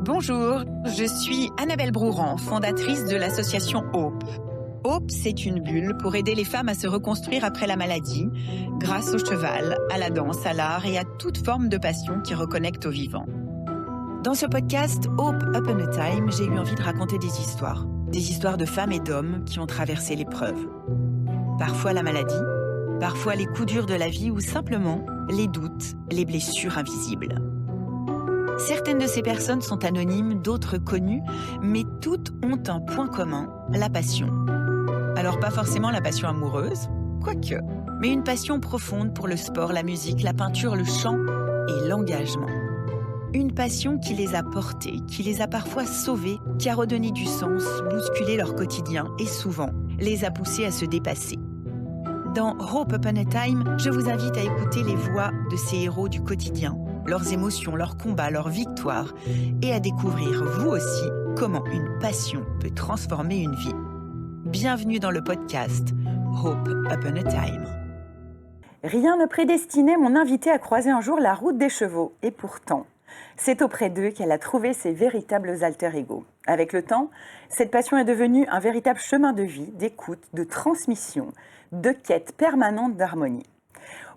Bonjour, je suis Annabelle Brouran, fondatrice de l'association Hope. Hope, c'est une bulle pour aider les femmes à se reconstruire après la maladie, grâce au cheval, à la danse, à l'art et à toute forme de passion qui reconnecte au vivant. Dans ce podcast Hope Upon a Time, j'ai eu envie de raconter des histoires de femmes et d'hommes qui ont traversé l'épreuve. Parfois la maladie, parfois les coups durs de la vie ou simplement les doutes, les blessures invisibles. Certaines de ces personnes sont anonymes, d'autres connues, mais toutes ont un point commun, la passion. Alors pas forcément la passion amoureuse, quoique, mais une passion profonde pour le sport, la musique, la peinture, le chant et l'engagement. Une passion qui les a portées, qui les a parfois sauvées, qui a redonné du sens, bousculé leur quotidien et souvent les a poussés à se dépasser. Dans Hope Upon a Time, je vous invite à écouter les voix de ces héros du quotidien, leurs émotions, leurs combats, leurs victoires, et à découvrir, vous aussi, comment une passion peut transformer une vie. Bienvenue dans le podcast Hope Upon a Time. Rien ne prédestinait mon invitée à croiser un jour la route des chevaux, et pourtant, c'est auprès d'eux qu'elle a trouvé ses véritables alter-ego. Avec le temps, cette passion est devenue un véritable chemin de vie, d'écoute, de transmission, de quête permanente d'harmonie.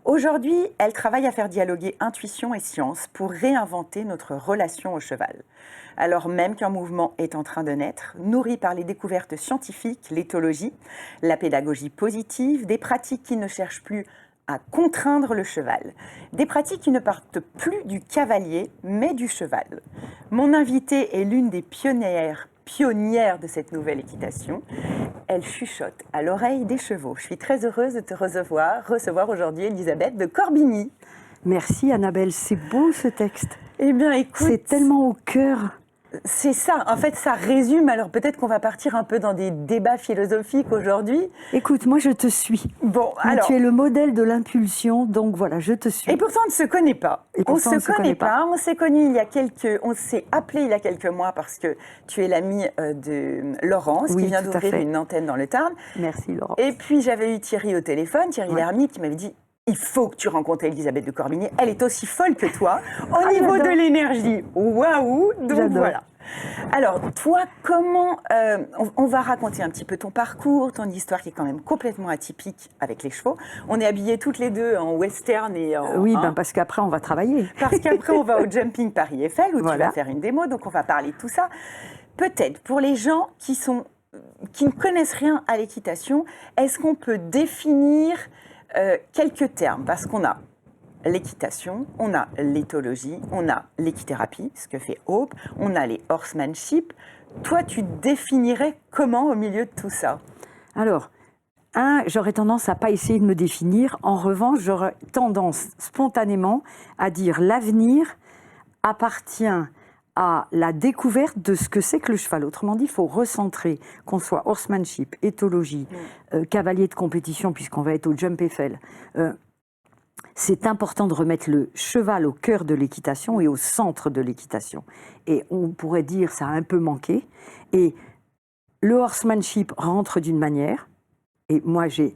Aujourd'hui, elle travaille à faire dialoguer intuition et science pour réinventer notre relation au cheval. Alors même qu'un mouvement est en train de naître, nourri par les découvertes scientifiques, l'éthologie, la pédagogie positive, des pratiques qui ne cherchent plus à contraindre le cheval, des pratiques qui ne partent plus du cavalier, mais du cheval. Mon invitée est l'une des pionnières de cette nouvelle équitation. Elle chuchote à l'oreille des chevaux. Je suis très heureuse de te recevoir aujourd'hui Elisabeth de Corbigny. Merci Annabelle, c'est beau ce texte. Eh bien écoute, c'est tellement au cœur. C'est ça, en fait ça résume, alors peut-être qu'on va partir un peu dans des débats philosophiques aujourd'hui. Écoute, moi je te suis. Bon, alors... Tu es le modèle de l'impulsion, donc voilà, je te suis. Et pourtant on ne se connaît pas. On s'est appelé il y a quelques mois parce que tu es l'amie de Laurence, qui vient d'ouvrir une antenne dans le Tarn. Merci Laurence. Et puis j'avais eu Thierry au téléphone, Thierry Lhermitte, qui m'avait dit... Il faut que tu rencontres Elisabeth de Corbigny. Elle est aussi folle que toi au niveau de l'énergie. Waouh! Donc voilà. Alors, toi, comment... on va raconter un petit peu ton parcours, ton histoire qui est quand même complètement atypique avec les chevaux. On est habillées toutes les deux en western et en... parce qu'après, on va travailler. Parce qu'après, on va au Jumping Paris Eiffel où tu vas faire une démo. Donc, on va parler de tout ça. Peut-être, pour les gens qui ne connaissent rien à l'équitation, est-ce qu'on peut définir... quelques termes, parce qu'on a l'équitation, on a l'éthologie, on a l'équithérapie, ce que fait Hope, on a les horsemanship. Toi, tu définirais comment au milieu de tout ça? Alors, j'aurais tendance à pas essayer de me définir. En revanche, j'aurais tendance spontanément à dire l'avenir appartient à la découverte de ce que c'est que le cheval. Autrement dit, il faut recentrer, qu'on soit horsemanship, éthologie, cavalier de compétition, puisqu'on va être au Jump Eiffel. C'est important de remettre le cheval au cœur de l'équitation et au centre de l'équitation. Et on pourrait dire ça a un peu manqué. Et le horsemanship rentre d'une manière, et moi j'ai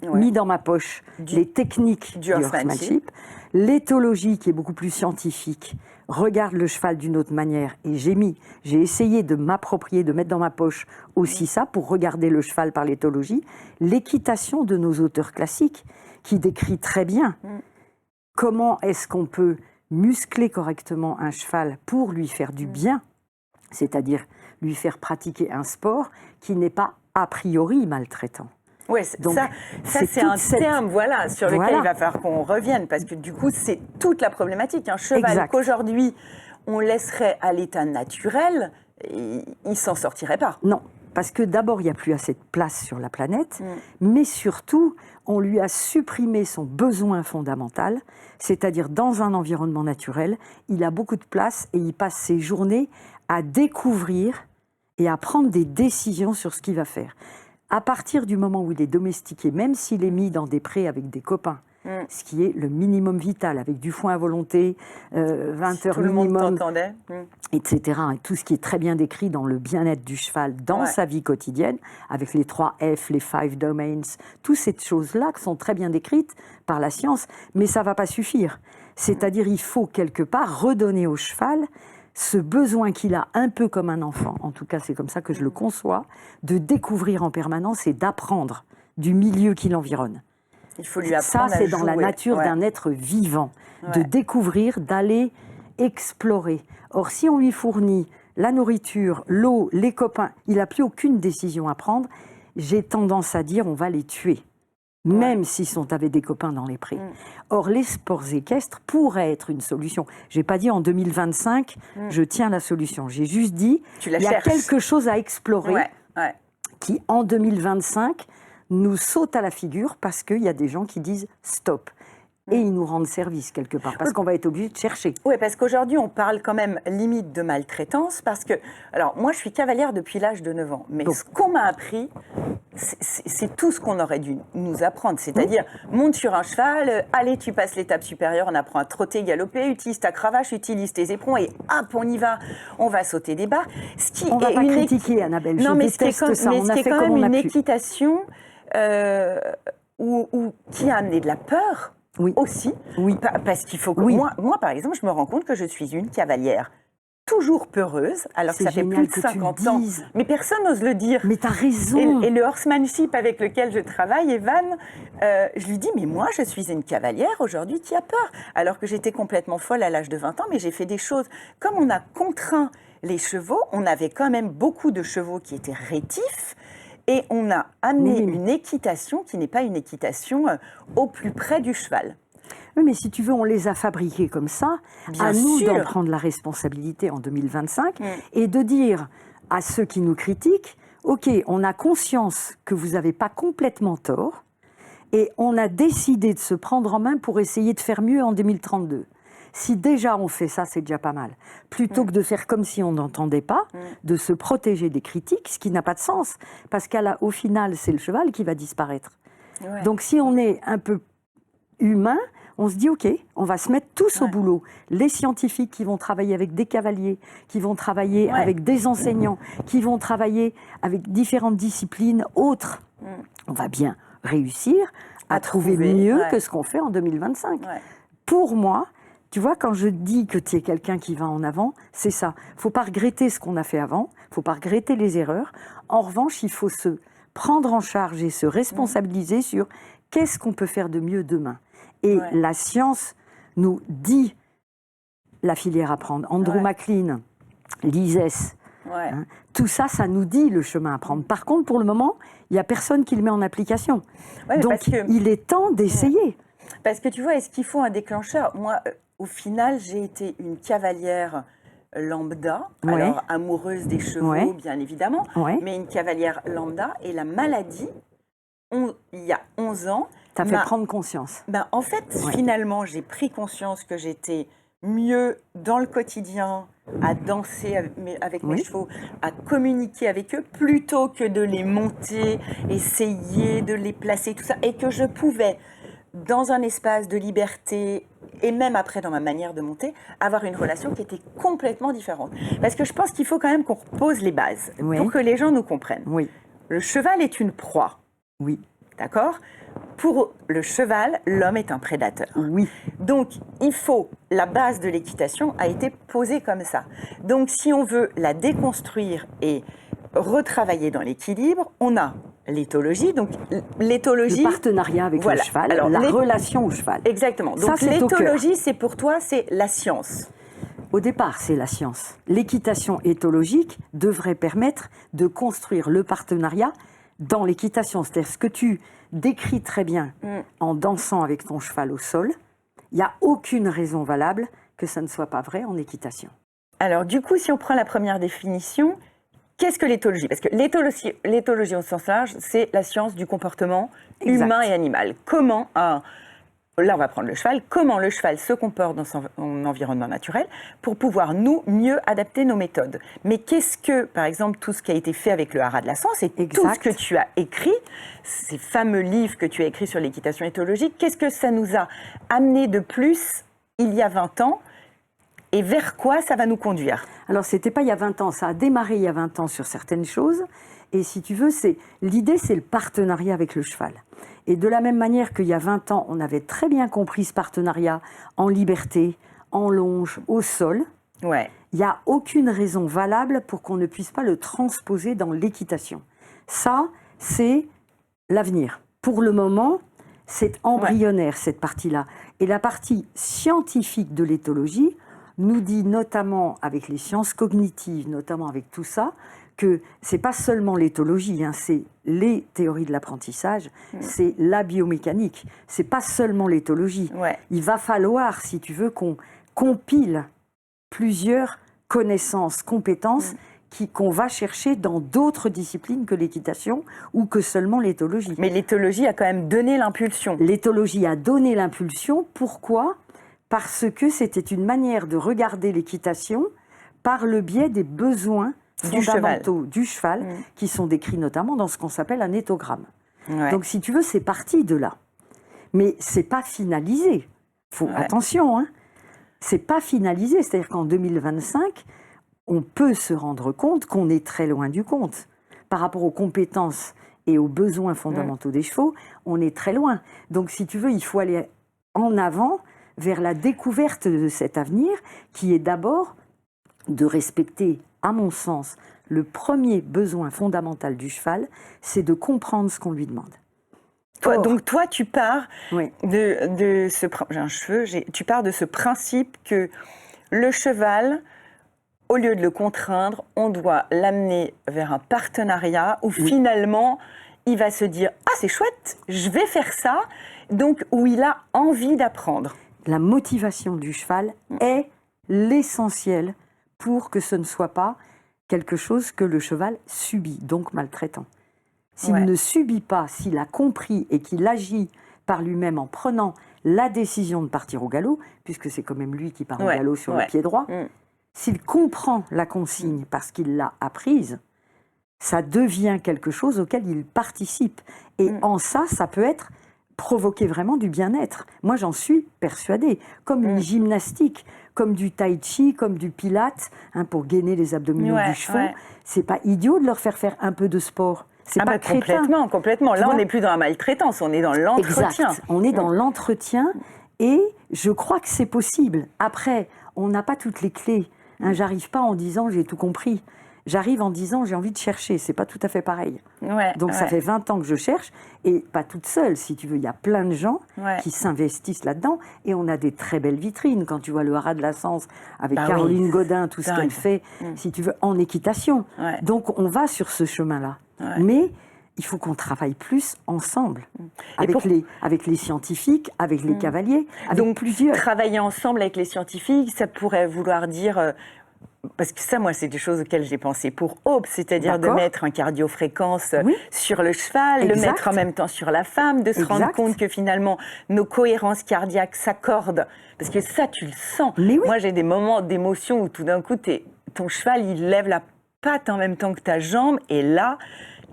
mis dans ma poche les techniques du horsemanship. L'éthologie, qui est beaucoup plus scientifique, regarde le cheval d'une autre manière. Et j'ai essayé de m'approprier, de mettre dans ma poche aussi ça, pour regarder le cheval par l'éthologie. L'équitation de nos auteurs classiques, qui décrit très bien comment est-ce qu'on peut muscler correctement un cheval pour lui faire du bien, c'est-à-dire lui faire pratiquer un sport qui n'est pas a priori maltraitant. Oui, ça c'est un terme sur lequel il va falloir qu'on revienne, parce que du coup, c'est toute la problématique. Un cheval qu'aujourd'hui, on laisserait à l'état naturel, il ne s'en sortirait pas. Non, parce que d'abord, il n'y a plus assez de place sur la planète, mais surtout, on lui a supprimé son besoin fondamental, c'est-à-dire dans un environnement naturel, il a beaucoup de place et il passe ses journées à découvrir et à prendre des décisions sur ce qu'il va faire. À partir du moment où il est domestiqué, même s'il est mis dans des prés avec des copains, ce qui est le minimum vital, avec du foin à volonté, 20 heures minimum, etc. Et tout ce qui est très bien décrit dans le bien-être du cheval, dans sa vie quotidienne, avec les 3 F, les 5 domains, toutes ces choses-là qui sont très bien décrites par la science, mais ça ne va pas suffire. C'est-à-dire il faut quelque part redonner au cheval ce besoin qu'il a un peu comme un enfant, en tout cas c'est comme ça que je le conçois, de découvrir en permanence et d'apprendre du milieu qui l'environne. Il faut lui apprendre ça, c'est dans la nature d'un être vivant, de découvrir, d'aller explorer. Or, si on lui fournit la nourriture, l'eau, les copains, il n'a plus aucune décision à prendre, j'ai tendance à dire on va les tuer. Même s'ils sont avec des copains dans les prés. Or, les sports équestres pourraient être une solution. Je n'ai pas dit en 2025, je tiens la solution. J'ai juste dit, il y a quelque chose à explorer qui, en 2025, nous saute à la figure parce qu'il y a des gens qui disent stop. Et ils nous rendent service quelque part, parce qu'on va être obligé de chercher. Oui, parce qu'aujourd'hui, on parle quand même limite de maltraitance, parce que, alors moi je suis cavalière depuis l'âge de 9 ans, mais ce qu'on m'a appris, c'est tout ce qu'on aurait dû nous apprendre, c'est-à-dire monte sur un cheval, allez tu passes l'étape supérieure, on apprend à trotter, galoper, utilise ta cravache, utilise tes éperons, et hop, on y va, on va sauter des barres. On ne va pas critiquer, Annabelle, je déteste ça, on a fait comme on a pu. Mais ce qui est quand même une équitation qui a amené de la peur. Oui. Aussi, parce qu'il faut que moi, par exemple, je me rends compte que je suis une cavalière toujours peureuse, alors que ça fait plus de 50 ans. Mais personne n'ose le dire. Mais t'as raison. Et le horsemanship avec lequel je travaille, Evan, je lui dis, mais moi, je suis une cavalière aujourd'hui qui a peur. Alors que j'étais complètement folle à l'âge de 20 ans, mais j'ai fait des choses. Comme on a contraint les chevaux, on avait quand même beaucoup de chevaux qui étaient rétifs. Et on a amené une équitation qui n'est pas une équitation au plus près du cheval. Oui, mais si tu veux, on les a fabriqués comme ça. À nous d'en prendre la responsabilité en 2025 et de dire à ceux qui nous critiquent, OK, on a conscience que vous n'avez pas complètement tort et on a décidé de se prendre en main pour essayer de faire mieux en 2032. Si déjà on fait ça, c'est déjà pas mal. Plutôt que de faire comme si on n'entendait pas, de se protéger des critiques, ce qui n'a pas de sens. Parce qu'au final, c'est le cheval qui va disparaître. Ouais. Donc si on est un peu humain, on se dit OK, on va se mettre tous au boulot. Les scientifiques qui vont travailler avec des cavaliers, qui vont travailler avec des enseignants, qui vont travailler avec différentes disciplines autres. On va bien réussir à trouver mieux que ce qu'on fait en 2025. Pour moi, tu vois, quand je dis que tu es quelqu'un qui va en avant, c'est ça. Il ne faut pas regretter ce qu'on a fait avant, il ne faut pas regretter les erreurs. En revanche, il faut se prendre en charge et se responsabiliser sur qu'est-ce qu'on peut faire de mieux demain. Et la science nous dit la filière à prendre. Andrew McLean, l'ISES, tout ça, ça nous dit le chemin à prendre. Par contre, pour le moment, il n'y a personne qui le met en application. Donc, il est temps d'essayer. Parce que tu vois, est-ce qu'il faut un déclencheur ? Moi, au final, j'ai été une cavalière lambda, alors amoureuse des chevaux, bien évidemment, mais une cavalière lambda. Et la maladie, il y a 11 ans... T'as fait prendre conscience. En fait, finalement, j'ai pris conscience que j'étais mieux dans le quotidien, à danser avec mes chevaux, à communiquer avec eux, plutôt que de les monter, essayer de les placer, tout ça, et que je pouvais... dans un espace de liberté, et même après dans ma manière de monter, avoir une relation qui était complètement différente. Parce que je pense qu'il faut quand même qu'on repose les bases, pour que les gens nous comprennent. Le cheval est une proie. D'accord ? Pour le cheval, l'homme est un prédateur. Donc, la base de l'équitation a été posée comme ça. Donc, si on veut la déconstruire et retravailler dans l'équilibre, on a l'éthologie. Donc, l'éthologie... Le partenariat avec le cheval, alors, la relation au cheval. Exactement. Donc, l'éthologie, c'est pour toi, c'est la science. Au départ, c'est la science. L'équitation éthologique devrait permettre de construire le partenariat dans l'équitation. C'est-à-dire ce que tu décris très bien en dansant avec ton cheval au sol, il n'y a aucune raison valable que ça ne soit pas vrai en équitation. Alors, du coup, si on prend la première définition... Qu'est-ce que l'éthologie ? Parce que l'éthologie au sens large, c'est la science du comportement humain et animal. Comment, là on va prendre le cheval, comment le cheval se comporte dans son environnement naturel pour pouvoir nous mieux adapter nos méthodes. Mais qu'est-ce que, par exemple, tout ce qui a été fait avec le haras de la Sens et tout ce que tu as écrit, ces fameux livres que tu as écrits sur l'équitation éthologique, qu'est-ce que ça nous a amené de plus il y a 20 ans ? Et vers quoi ça va nous conduire ? Alors, ce n'était pas il y a 20 ans, ça a démarré il y a 20 ans sur certaines choses. Et si tu veux, l'idée, c'est le partenariat avec le cheval. Et de la même manière qu'il y a 20 ans, on avait très bien compris ce partenariat en liberté, en longe, au sol, Ouais. Il n'y a aucune raison valable pour qu'on ne puisse pas le transposer dans l'équitation. Ça, c'est l'avenir. Pour le moment, c'est embryonnaire, cette partie-là. Et la partie scientifique de l'éthologie nous dit notamment, avec les sciences cognitives, notamment avec tout ça, que c'est pas seulement l'éthologie, hein, c'est les théories de l'apprentissage, c'est la biomécanique. C'est pas seulement l'éthologie. Ouais. Il va falloir, si tu veux, qu'on compile plusieurs connaissances, compétences qu'on va chercher dans d'autres disciplines que l'équitation ou que seulement l'éthologie. Mais l'éthologie a quand même donné l'impulsion. L'éthologie a donné l'impulsion. Pourquoi ? Parce que c'était une manière de regarder l'équitation par le biais des besoins fondamentaux du cheval, qui sont décrits notamment dans ce qu'on s'appelle un éthogramme. Ouais. Donc, si tu veux, c'est parti de là. Mais c'est pas finalisé. Attention, hein. C'est pas finalisé. C'est-à-dire qu'en 2025, on peut se rendre compte qu'on est très loin du compte. Par rapport aux compétences et aux besoins fondamentaux des chevaux, on est très loin. Donc, si tu veux, il faut aller en avant vers la découverte de cet avenir, qui est d'abord de respecter, à mon sens, le premier besoin fondamental du cheval, c'est de comprendre ce qu'on lui demande. Donc toi, tu pars Oui. de ce... J'ai un cheveu. Tu pars de ce principe que le cheval, au lieu de le contraindre, on doit l'amener vers un partenariat où finalement, il va se dire « Ah, c'est chouette, je vais faire ça », donc où il a envie d'apprendre. La motivation du cheval est l'essentiel pour que ce ne soit pas quelque chose que le cheval subit, donc maltraitant. S'il ne subit pas, s'il a compris et qu'il agit par lui-même en prenant la décision de partir au galop, puisque c'est quand même lui qui part au galop sur le pied droit, s'il comprend la consigne parce qu'il l'a apprise, ça devient quelque chose auquel il participe. Et en ça, ça peut être provoquer vraiment du bien-être. Moi, j'en suis persuadée. Comme une gymnastique, comme du tai chi, comme du pilates, hein, pour gainer les abdominaux du cheval. C'est pas idiot de leur faire un peu de sport. C'est pas crétin. Complètement. Là, on n'est plus dans la maltraitance, on est dans l'entretien. Exact. On est dans l'entretien et je crois que c'est possible. Après, on n'a pas toutes les clés. Hein, j'arrive pas en disant j'ai tout compris. J'arrive en disant j'ai envie de chercher. C'est pas tout à fait pareil. Donc ça fait 20 ans que je cherche et pas toute seule, si tu veux. Il y a plein de gens qui s'investissent là-dedans et on a des très belles vitrines. Quand tu vois le Haras de la Sens avec Caroline Godin, tout ce qu'elle fait, si tu veux, en équitation. Donc on va sur ce chemin-là. Mais il faut qu'on travaille plus ensemble, avec les scientifiques, avec les cavaliers, avec donc, plusieurs. Travailler ensemble avec les scientifiques, ça pourrait vouloir dire... parce que ça, moi, c'est des choses auxquelles j'ai pensé pour Hope, c'est-à-dire de mettre un cardio-fréquence sur le cheval, le mettre en même temps sur la femme, de se rendre compte que finalement, nos cohérences cardiaques s'accordent. Parce que ça, tu le sens. Moi, j'ai des moments d'émotion où tout d'un coup, ton cheval, il lève la patte en même temps que ta jambe, et là,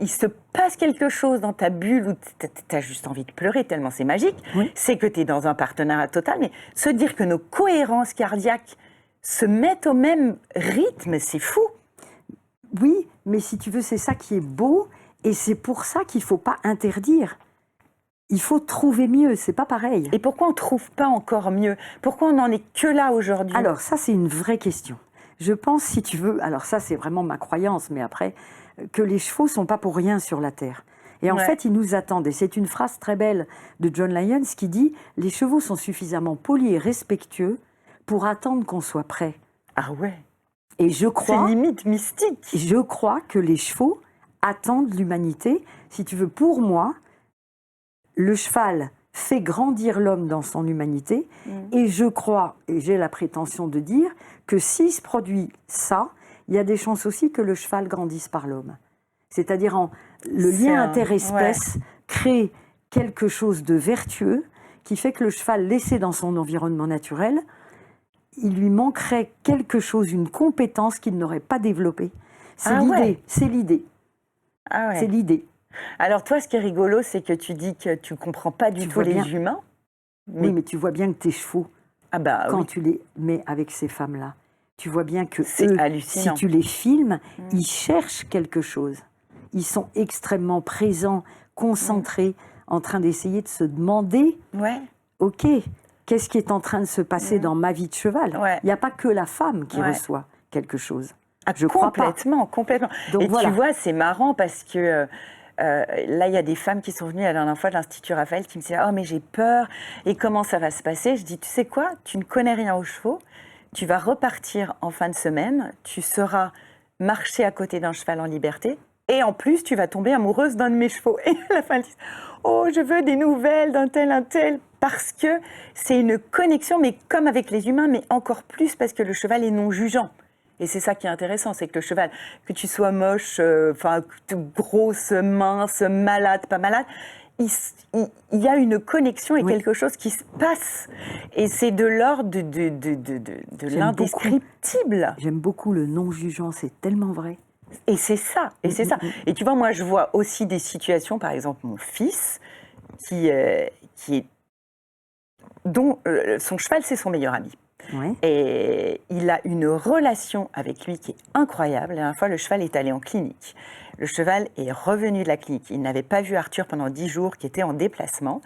il se passe quelque chose dans ta bulle où tu as juste envie de pleurer tellement c'est magique. C'est que tu es dans un partenariat total, mais se dire que nos cohérences cardiaques se mettent au même rythme, c'est fou. Oui, mais si tu veux, c'est ça qui est beau, et c'est pour ça qu'il ne faut pas interdire. Il faut trouver mieux, c'est pas pareil. Et pourquoi on ne trouve pas encore mieux? Pourquoi on n'en est que là aujourd'hui? Alors ça, c'est une vraie question. Je pense, si tu veux, alors ça c'est vraiment ma croyance, mais après, que les chevaux ne sont pas pour rien sur la terre. Et en fait, ils nous attendent. Et c'est une phrase très belle de John Lyons qui dit « Les chevaux sont suffisamment polis et respectueux pour attendre qu'on soit prêt. » Ah ouais. Et je crois... C'est limite mystique. Je crois que les chevaux attendent l'humanité. Si tu veux, pour moi, le cheval fait grandir l'homme dans son humanité. Et je crois, et j'ai la prétention de dire, que s'il se produit ça, il y a des chances aussi que le cheval grandisse par l'homme. C'est-à-dire le lien interespèce crée quelque chose de vertueux qui fait que le cheval laissé dans son environnement naturel, il lui manquerait quelque chose, une compétence qu'il n'aurait pas développée. C'est l'idée, c'est l'idée. C'est l'idée. Alors toi, ce qui est rigolo, c'est que tu dis que tu ne comprends pas du tout les humains. Oui, mais tu vois bien que tes chevaux, quand tu les mets avec ces femmes-là, tu vois bien que eux, si tu les filmes, ils cherchent quelque chose. Ils sont extrêmement présents, concentrés, en train d'essayer de se demander « Ok, qu'est-ce qui est en train de se passer dans ma vie de cheval. Ouais. Il n'y a pas que la femme qui reçoit quelque chose. Je complètement, complètement. Donc, et voilà. tu vois, c'est marrant parce que là, il y a des femmes qui sont venues la dernière fois de l'Institut Raphaël qui me disaient « Oh, mais j'ai peur, et comment ça va se passer ?» Je dis « Tu sais quoi, tu ne connais rien aux chevaux, tu vas repartir en fin de semaine, tu sauras marcher à côté d'un cheval en liberté, et en plus, tu vas tomber amoureuse d'un de mes chevaux. » Et à la fin, elle dit « Oh, je veux des nouvelles d'un tel, un tel. » Parce que c'est une connexion, mais comme avec les humains, mais encore plus parce que le cheval est non jugeant. Et c'est ça qui est intéressant, c'est que le cheval, que tu sois moche, grosse, mince, malade, pas malade, il y a une connexion et quelque chose qui se passe. Et c'est de l'ordre de l'indescriptible. J'aime beaucoup le non-jugeant, c'est tellement vrai. Et c'est ça, et c'est ça. Et tu vois, moi, je vois aussi des situations, par exemple, mon fils, dont son cheval, c'est son meilleur ami. Ouais. Et il a une relation avec lui qui est incroyable. La dernière fois, le cheval est allé en clinique. Le cheval est revenu de la clinique. Il n'avait pas vu Arthur pendant 10 jours, qui était en déplacement.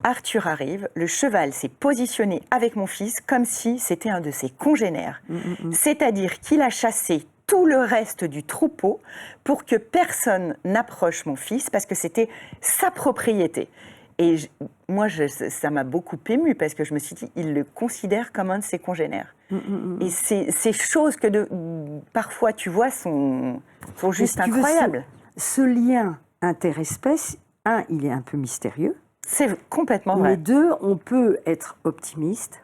Arthur arrive, le cheval s'est positionné avec mon fils comme si c'était un de ses congénères. C'est-à-dire qu'il a chassé tout le reste du troupeau pour que personne n'approche mon fils parce que c'était sa propriété. Et moi, ça m'a beaucoup émue parce que je me suis dit, il le considère comme un de ses congénères. Et ces choses que parfois tu vois sont juste incroyables. Ce lien interespèce, il est un peu mystérieux. C'est complètement vrai. Mais deux, on peut être optimiste.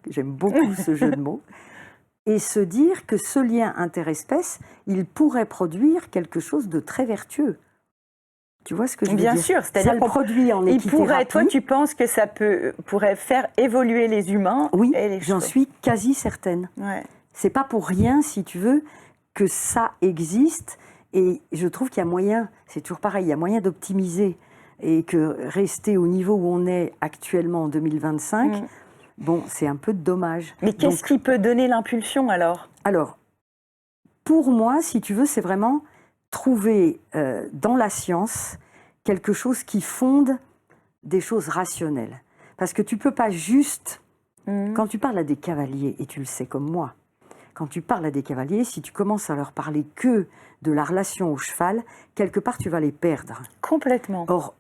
J'aime beaucoup ce jeu de mots. Et se dire que ce lien interespèce, il pourrait produire quelque chose de très vertueux. Tu vois ce que je veux dire? Bien sûr, c'est-à-dire qu'on produit en équithérapie. Toi, tu penses que ça pourrait faire évoluer les humains? Oui, et les j'en suis quasi certaine. Ouais. C'est pas pour rien, si tu veux, que ça existe. Et je trouve qu'il y a moyen, c'est toujours pareil, il y a moyen d'optimiser. Et que rester au niveau où on est actuellement en 2025, bon, c'est un peu dommage. Mais qu'est-ce qui peut donner l'impulsion alors? Alors, pour moi, si tu veux, c'est vraiment trouver dans la science quelque chose qui fonde des choses rationnelles. Parce que tu ne peux pas juste... Quand tu parles à des cavaliers, et tu le sais comme moi, quand tu parles à des cavaliers, si tu commences à leur parler que de la relation au cheval, quelque part tu vas les perdre. Complètement. Or,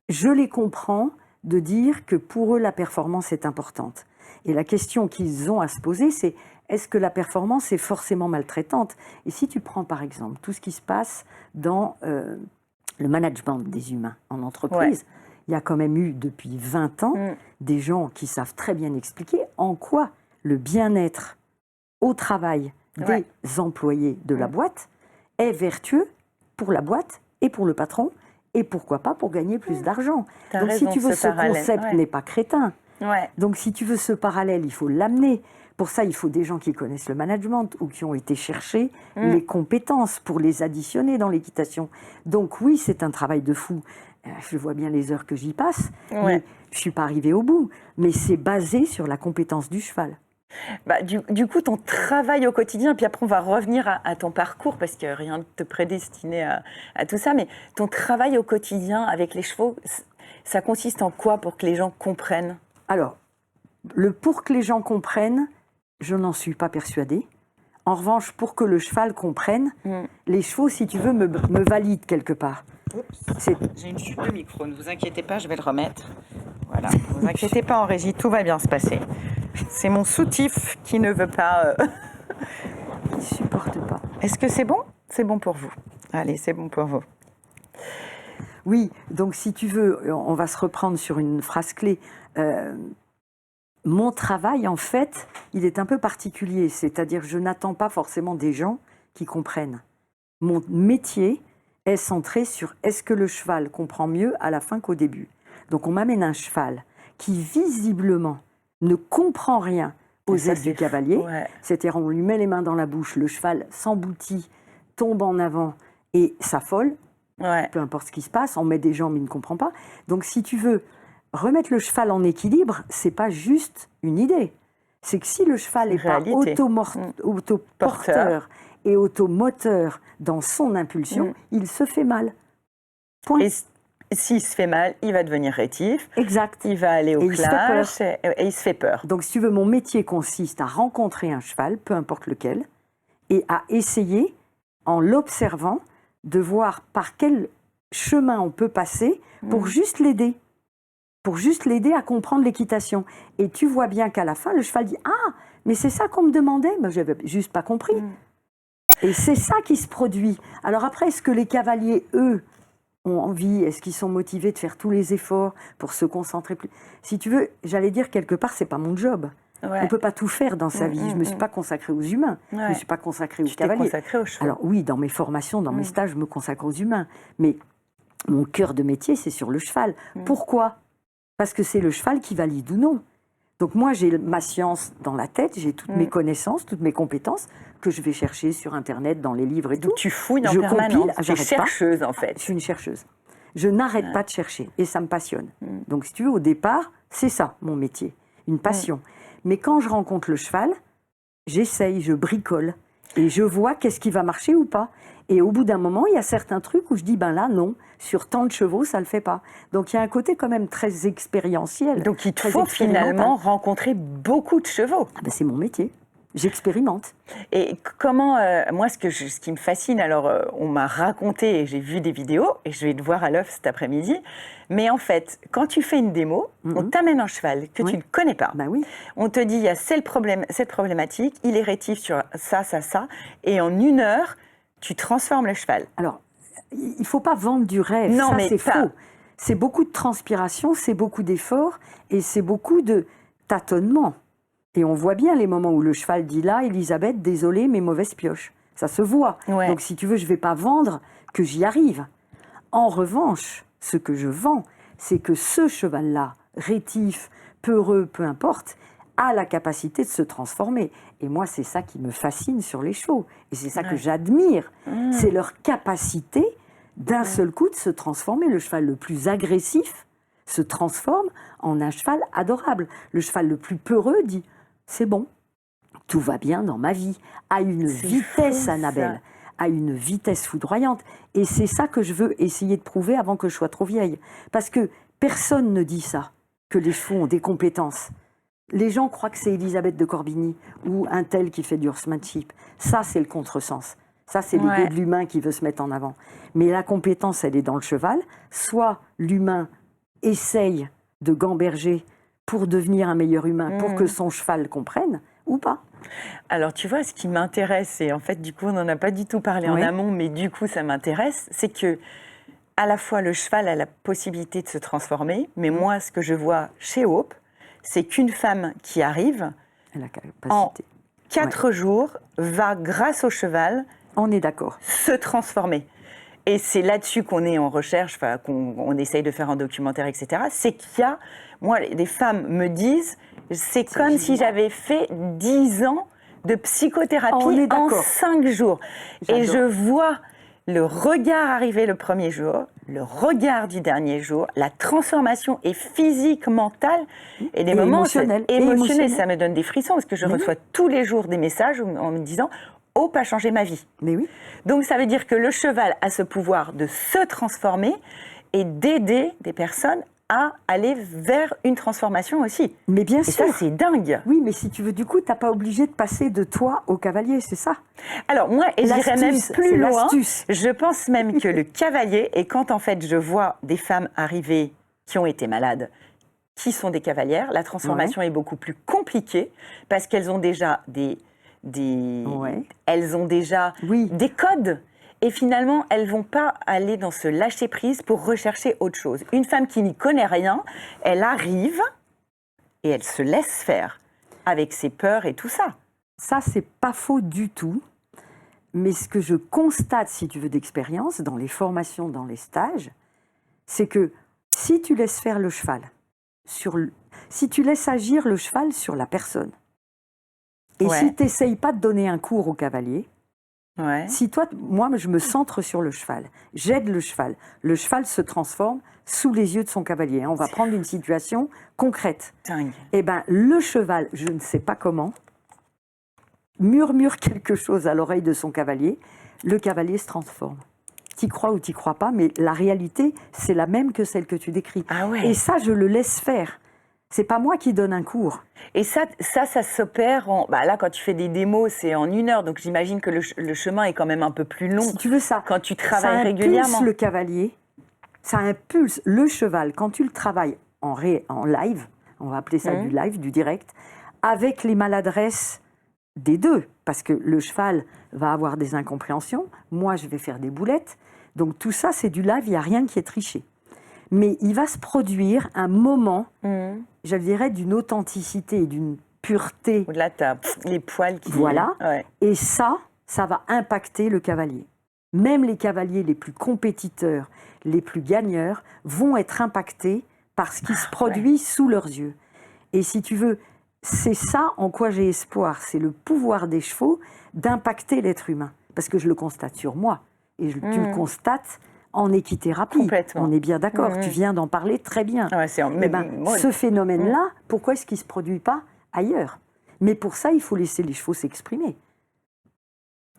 je les comprends de dire que pour eux, la performance est importante. Et la question qu'ils ont à se poser, c'est est-ce que la performance est forcément maltraitante? Et si tu prends par exemple tout ce qui se passe dans le management des humains en entreprise, il y a quand même eu depuis 20 ans des gens qui savent très bien expliquer en quoi le bien-être au travail des employés de la boîte est vertueux pour la boîte et pour le patron, et pourquoi pas pour gagner plus d'argent. Donc si tu veux, ce concept n'est pas crétin. Donc si tu veux ce parallèle, il faut l'amener. Pour ça, il faut des gens qui connaissent le management ou qui ont été chercher les compétences pour les additionner dans l'équitation. Donc oui, c'est un travail de fou. Je vois bien les heures que j'y passe, mais je ne suis pas arrivée au bout. Mais c'est basé sur la compétence du cheval. Bah, du coup, ton travail au quotidien, puis après on va revenir à ton parcours, parce que rien ne te prédestinait à tout ça, mais ton travail au quotidien avec les chevaux, ça consiste en quoi pour que les gens comprennent? Alors, pour que les gens comprennennent, je n'en suis pas persuadée. En revanche, pour que le cheval comprenne, les chevaux, si tu veux, me valident quelque part. J'ai une chute de micro, ne vous inquiétez pas, je vais le remettre. Voilà, ne vous inquiétez pas en régie, tout va bien se passer. C'est mon soutif qui ne veut pas... Il ne supporte pas. Est-ce que c'est bon? C'est bon pour vous. Allez, c'est bon pour vous. Oui, donc si tu veux, on va se reprendre sur une phrase clé. Mon travail, en fait, il est un peu particulier. C'est-à-dire, je n'attends pas forcément des gens qui comprennent. Mon métier est centré sur est-ce que le cheval comprend mieux à la fin qu'au début. Donc on m'amène un cheval qui visiblement ne comprend rien aux aides du cavalier. C'est-à-dire on lui met les mains dans la bouche, le cheval s'emboutit, tombe en avant et s'affole. Peu importe ce qui se passe, on met des jambes, il ne comprend pas. Donc si tu veux remettre le cheval en équilibre, c'est pas juste une idée. C'est que si le cheval n'est pas autoporteur et automoteur dans son impulsion, il se fait mal. Point. s'il se fait mal, il va devenir rétif. Exact. Il va aller au Et il se fait clash et il se fait peur. Donc, si tu veux, mon métier consiste à rencontrer un cheval, peu importe lequel, et à essayer, en l'observant, de voir par quel chemin on peut passer pour juste l'aider. Pour juste l'aider à comprendre l'équitation. Et tu vois bien qu'à la fin, le cheval dit « Ah, mais c'est ça qu'on me demandait !» Je n'avais juste pas compris. Et c'est ça qui se produit. Alors après, est-ce que les cavaliers, eux, ont envie, est-ce qu'ils sont motivés de faire tous les efforts pour se concentrer plus? Si tu veux, j'allais dire quelque part, c'est pas mon job. Ouais. On ne peut pas tout faire dans sa vie. Je ne me suis pas consacrée aux humains. Je ne me suis pas consacrée aux cavaliers. Tu t'es consacrée aux chevaux. Alors oui, dans mes formations, dans mes stages, je me consacre aux humains. Mais mon cœur de métier, c'est sur le cheval. Pourquoi? Parce que c'est le cheval qui valide ou non. Donc moi, j'ai ma science dans la tête, j'ai toutes mes connaissances, toutes mes compétences que je vais chercher sur Internet, dans les livres et tout. Donc tu fouilles en je permanence. compile, Tu es chercheuse, en fait. Je suis une chercheuse. Je n'arrête pas de chercher et ça me passionne. Donc si tu veux, au départ, c'est ça mon métier, une passion. Mais quand je rencontre le cheval, j'essaye, je bricole et je vois qu'est-ce qui va marcher ou pas. Et au bout d'un moment, il y a certains trucs où je dis, ben là, non, sur tant de chevaux, ça ne le fait pas. Donc il y a un côté quand même très expérientiel. Donc il te faut finalement rencontrer beaucoup de chevaux. Ah ben, c'est mon métier. J'expérimente. Et comment, moi, ce qui me fascine, alors on m'a raconté et j'ai vu des vidéos, et je vais te voir à l'œuvre cet après-midi, mais en fait, quand tu fais une démo, on t'amène un cheval que tu ne connais pas. Bah oui. On te dit, il y a cette problématique, il est rétif sur ça, et en 1 heure, tu transformes le cheval. Alors, il ne faut pas vendre du rêve, non, ça mais c'est faux. C'est beaucoup de transpiration, c'est beaucoup d'efforts, et c'est beaucoup de tâtonnement. Et on voit bien les moments où le cheval dit là, Elisabeth, désolée, mais mauvaise pioche. Ça se voit. Ouais. Donc si tu veux, je ne vais pas vendre que j'y arrive. En revanche, ce que je vends, c'est que ce cheval-là, rétif, peureux, peu importe, a la capacité de se transformer. Et moi, c'est ça qui me fascine sur les chevaux. Et c'est ça que j'admire. C'est leur capacité d'un seul coup de se transformer. Le cheval le plus agressif se transforme en un cheval adorable. Le cheval le plus peureux dit « c'est bon, tout va bien dans ma vie », à une vitesse, Annabelle, à une vitesse foudroyante. Et c'est ça que je veux essayer de prouver avant que je sois trop vieille. Parce que personne ne dit ça, que les chevaux ont des compétences. Les gens croient que c'est Elisabeth de Corbigny ou un tel qui fait du horsemanship. Ça, c'est le contresens. Ça, c'est l'ego de l'humain qui veut se mettre en avant. Mais la compétence, elle est dans le cheval. Soit l'humain essaye de gamberger pour devenir un meilleur humain, pour que son cheval comprenne, ou pas. Alors, tu vois, ce qui m'intéresse, et en fait, du coup, on n'en a pas du tout parlé en amont, mais du coup, ça m'intéresse, c'est que à la fois, le cheval a la possibilité de se transformer, mais moi, ce que je vois chez Hope, c'est qu'une femme qui arrive, la capacité. en 4 jours, va, grâce au cheval, on est d'accord, se transformer. Et c'est là-dessus qu'on est en recherche, qu'on essaye de faire un documentaire, etc. C'est qu'il y a, moi, des femmes me disent, c'est comme si j'avais fait 10 ans de psychothérapie en 5 jours. Et je vois le regard arriver le premier jour, le regard du dernier jour, la transformation est physique, mentale, et des moments émotionnels. Ça me donne des frissons, parce que je reçois tous les jours des messages en me disant « Hope a changé ma vie ». Mais oui. Donc ça veut dire que le cheval a ce pouvoir de se transformer et d'aider des personnes à aller vers une transformation aussi. Mais bien sûr. Et ça, c'est dingue. Oui, mais si tu veux, du coup, tu n'as pas obligé de passer de toi au cavalier, c'est ça? Alors moi, j'irais même plus loin. L'astuce. Je pense même que le cavalier, et quand en fait je vois des femmes arriver qui ont été malades, qui sont des cavalières, la transformation est beaucoup plus compliquée parce qu'elles ont déjà elles ont déjà des codes. Et finalement, elles ne vont pas aller dans ce lâcher-prise pour rechercher autre chose. Une femme qui n'y connaît rien, elle arrive et elle se laisse faire avec ses peurs et tout ça. Ça, c'est pas faux du tout. Mais ce que je constate, si tu veux, d'expérience, dans les formations, dans les stages, c'est que si tu laisses faire le cheval, si tu laisses agir le cheval sur la personne, et si tu n'essayes pas de donner un cours au cavalier, si toi, moi, je me centre sur le cheval, j'aide le cheval se transforme sous les yeux de son cavalier. On va prendre une situation concrète. Dingue. Eh bien, le cheval, je ne sais pas comment, murmure quelque chose à l'oreille de son cavalier, le cavalier se transforme. t'y crois ou t'y crois pas, mais la réalité, c'est la même que celle que tu décris. Ah ouais. Et ça, je le laisse faire. C'est pas moi qui donne un cours. Et ça s'opère en... Bah là, quand tu fais des démos, c'est en 1 heure, donc j'imagine que le chemin est quand même un peu plus long. Si tu veux ça, Quand tu ça travailles impulse régulièrement. le cavalier, ça impulse le cheval. Quand tu le travailles en live, on va appeler ça du live, du direct, avec les maladresses des deux, parce que le cheval va avoir des incompréhensions, moi je vais faire des boulettes, donc tout ça c'est du live, il n'y a rien qui est triché. Mais il va se produire un moment, je dirais, d'une authenticité, d'une pureté. Là, tu as les poils qui... Voilà, Ouais. et ça va impacter le cavalier. Même les cavaliers les plus compétiteurs, les plus gagneurs, vont être impactés par ce qui se produit sous leurs yeux. Et si tu veux, c'est ça en quoi j'ai espoir, c'est le pouvoir des chevaux d'impacter l'être humain. Parce que je le constate sur moi, et tu le constates en équithérapie. Complètement. On est bien d'accord, tu viens d'en parler très bien. Ouais, Ce phénomène-là, pourquoi est-ce qu'il ne se produit pas ailleurs? Mais pour ça, il faut laisser les chevaux s'exprimer.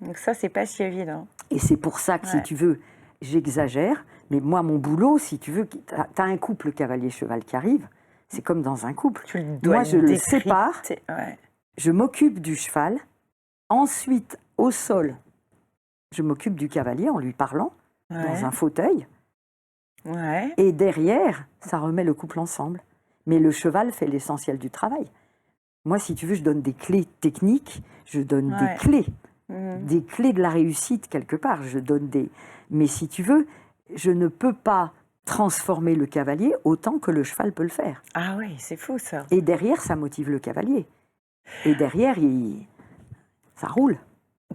Donc ça, c'est pas si évident. Et c'est pour ça que, si tu veux, j'exagère, mais moi, mon boulot, si tu veux, tu as un couple cavalier-cheval qui arrive, c'est comme dans un couple. Moi, je le sépare, je m'occupe du cheval, ensuite, au sol, je m'occupe du cavalier en lui parlant, dans un fauteuil, et derrière, ça remet le couple ensemble. Mais le cheval fait l'essentiel du travail. Moi, si tu veux, je donne des clés techniques, je donne des clés de la réussite quelque part. Mais si tu veux, je ne peux pas transformer le cavalier autant que le cheval peut le faire. Ah oui, c'est fou ça. Et derrière, ça motive le cavalier. Et derrière, ça roule.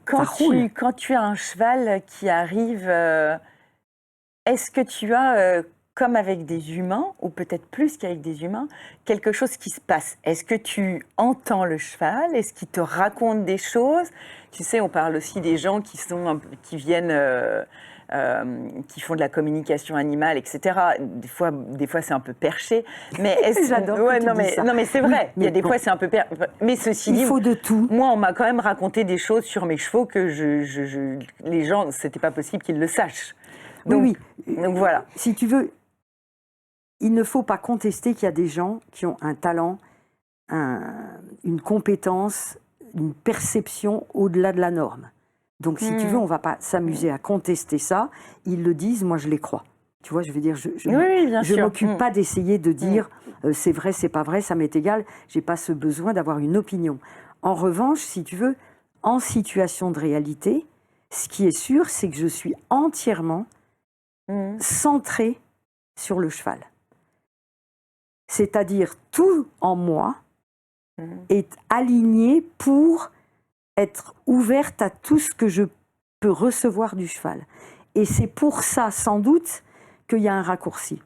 Quand tu as un cheval qui arrive, est-ce que tu as, comme avec des humains, ou peut-être plus qu'avec des humains, quelque chose qui se passe? Est-ce que tu entends le cheval? Est-ce qu'il te raconte des choses? Tu sais, on parle aussi des gens qui viennent... qui font de la communication animale, etc. Des fois c'est un peu perché. Mais j'adore. Non, mais c'est vrai. Il y a des fois c'est un peu perché. Mais ceci dit, il faut de tout. Moi, on m'a quand même raconté des choses sur mes chevaux que les gens, c'était pas possible qu'ils le sachent. Donc voilà. Si tu veux, il ne faut pas contester qu'il y a des gens qui ont un talent, une compétence, une perception au-delà de la norme. Donc, si tu veux, on ne va pas s'amuser à contester ça. Ils le disent, moi, je les crois. Tu vois, je veux dire, je ne m'occupe pas d'essayer de dire c'est vrai, c'est pas vrai, ça m'est égal. Je n'ai pas ce besoin d'avoir une opinion. En revanche, si tu veux, en situation de réalité, ce qui est sûr, c'est que je suis entièrement centrée sur le cheval. C'est-à-dire, tout en moi est aligné pour être ouverte à tout ce que je peux recevoir du cheval. Et c'est pour ça, sans doute, qu'il y a un raccourci.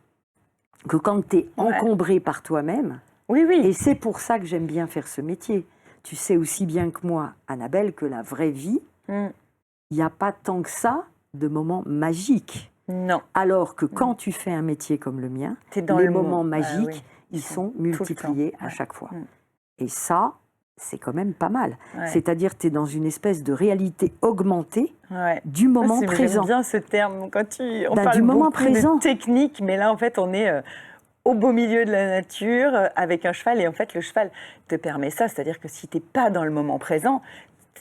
Que quand tu es encombré par toi-même, et c'est pour ça que j'aime bien faire ce métier. Tu sais aussi bien que moi, Annabelle, que la vraie vie, il n'y a pas tant que ça de moments magiques. Non. Alors que quand tu fais un métier comme le mien, les moments magiques, ils sont multipliés à chaque fois. Et ça, c'est quand même pas mal. C'est-à-dire que tu es dans une espèce de réalité augmentée du moment présent. J'aime bien ce terme. Quand on parle du moment beaucoup présent. de technique, mais là, en fait, on est au beau milieu de la nature avec un cheval. Et en fait, le cheval te permet ça. C'est-à-dire que si tu n'es pas dans le moment présent,